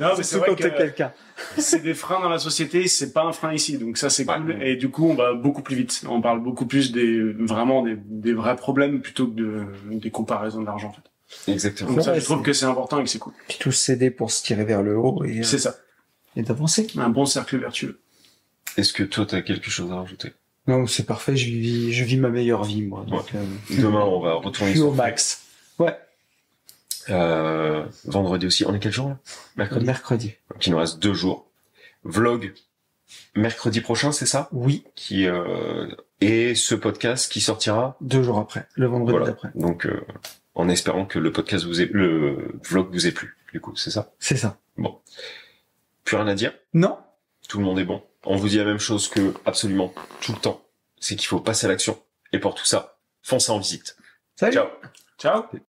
[SPEAKER 5] Non, mais c'est vrai que
[SPEAKER 4] quelqu'un.
[SPEAKER 5] C'est des freins dans la société, c'est pas un frein ici, donc ça c'est cool. Et du coup, on va beaucoup plus vite. On parle beaucoup plus des vrais problèmes plutôt que des comparaisons de l'argent, en fait.
[SPEAKER 1] Exactement.
[SPEAKER 5] Donc ça, je trouve que c'est important et que c'est cool.
[SPEAKER 4] Puis tous s'aider pour se tirer vers le haut et.
[SPEAKER 5] C'est ça.
[SPEAKER 4] Et d'avancer.
[SPEAKER 5] Un bon cercle vertueux.
[SPEAKER 1] Est-ce que toi, t'as quelque chose à rajouter?
[SPEAKER 4] Non, c'est parfait. Je vis ma meilleure vie, moi. Donc,
[SPEAKER 1] demain, on va retourner.
[SPEAKER 4] Plus au max. Ouais.
[SPEAKER 1] Vendredi aussi. On est quel jour là? Mercredi.
[SPEAKER 4] Mercredi.
[SPEAKER 1] Donc il nous reste 2 jours. Vlog mercredi prochain, c'est ça?
[SPEAKER 4] Oui.
[SPEAKER 1] Et ce podcast qui sortira
[SPEAKER 4] 2 jours après, le vendredi d'après.
[SPEAKER 1] Donc en espérant que le vlog vous ait plu. Du coup, c'est ça?
[SPEAKER 4] C'est ça.
[SPEAKER 1] Bon. Plus rien à dire?
[SPEAKER 4] Non.
[SPEAKER 1] Tout le monde est bon. On vous dit la même chose que absolument tout le temps. C'est qu'il faut passer à l'action. Et pour tout ça, foncez en visite.
[SPEAKER 4] Salut.
[SPEAKER 1] Ciao.
[SPEAKER 5] Ciao.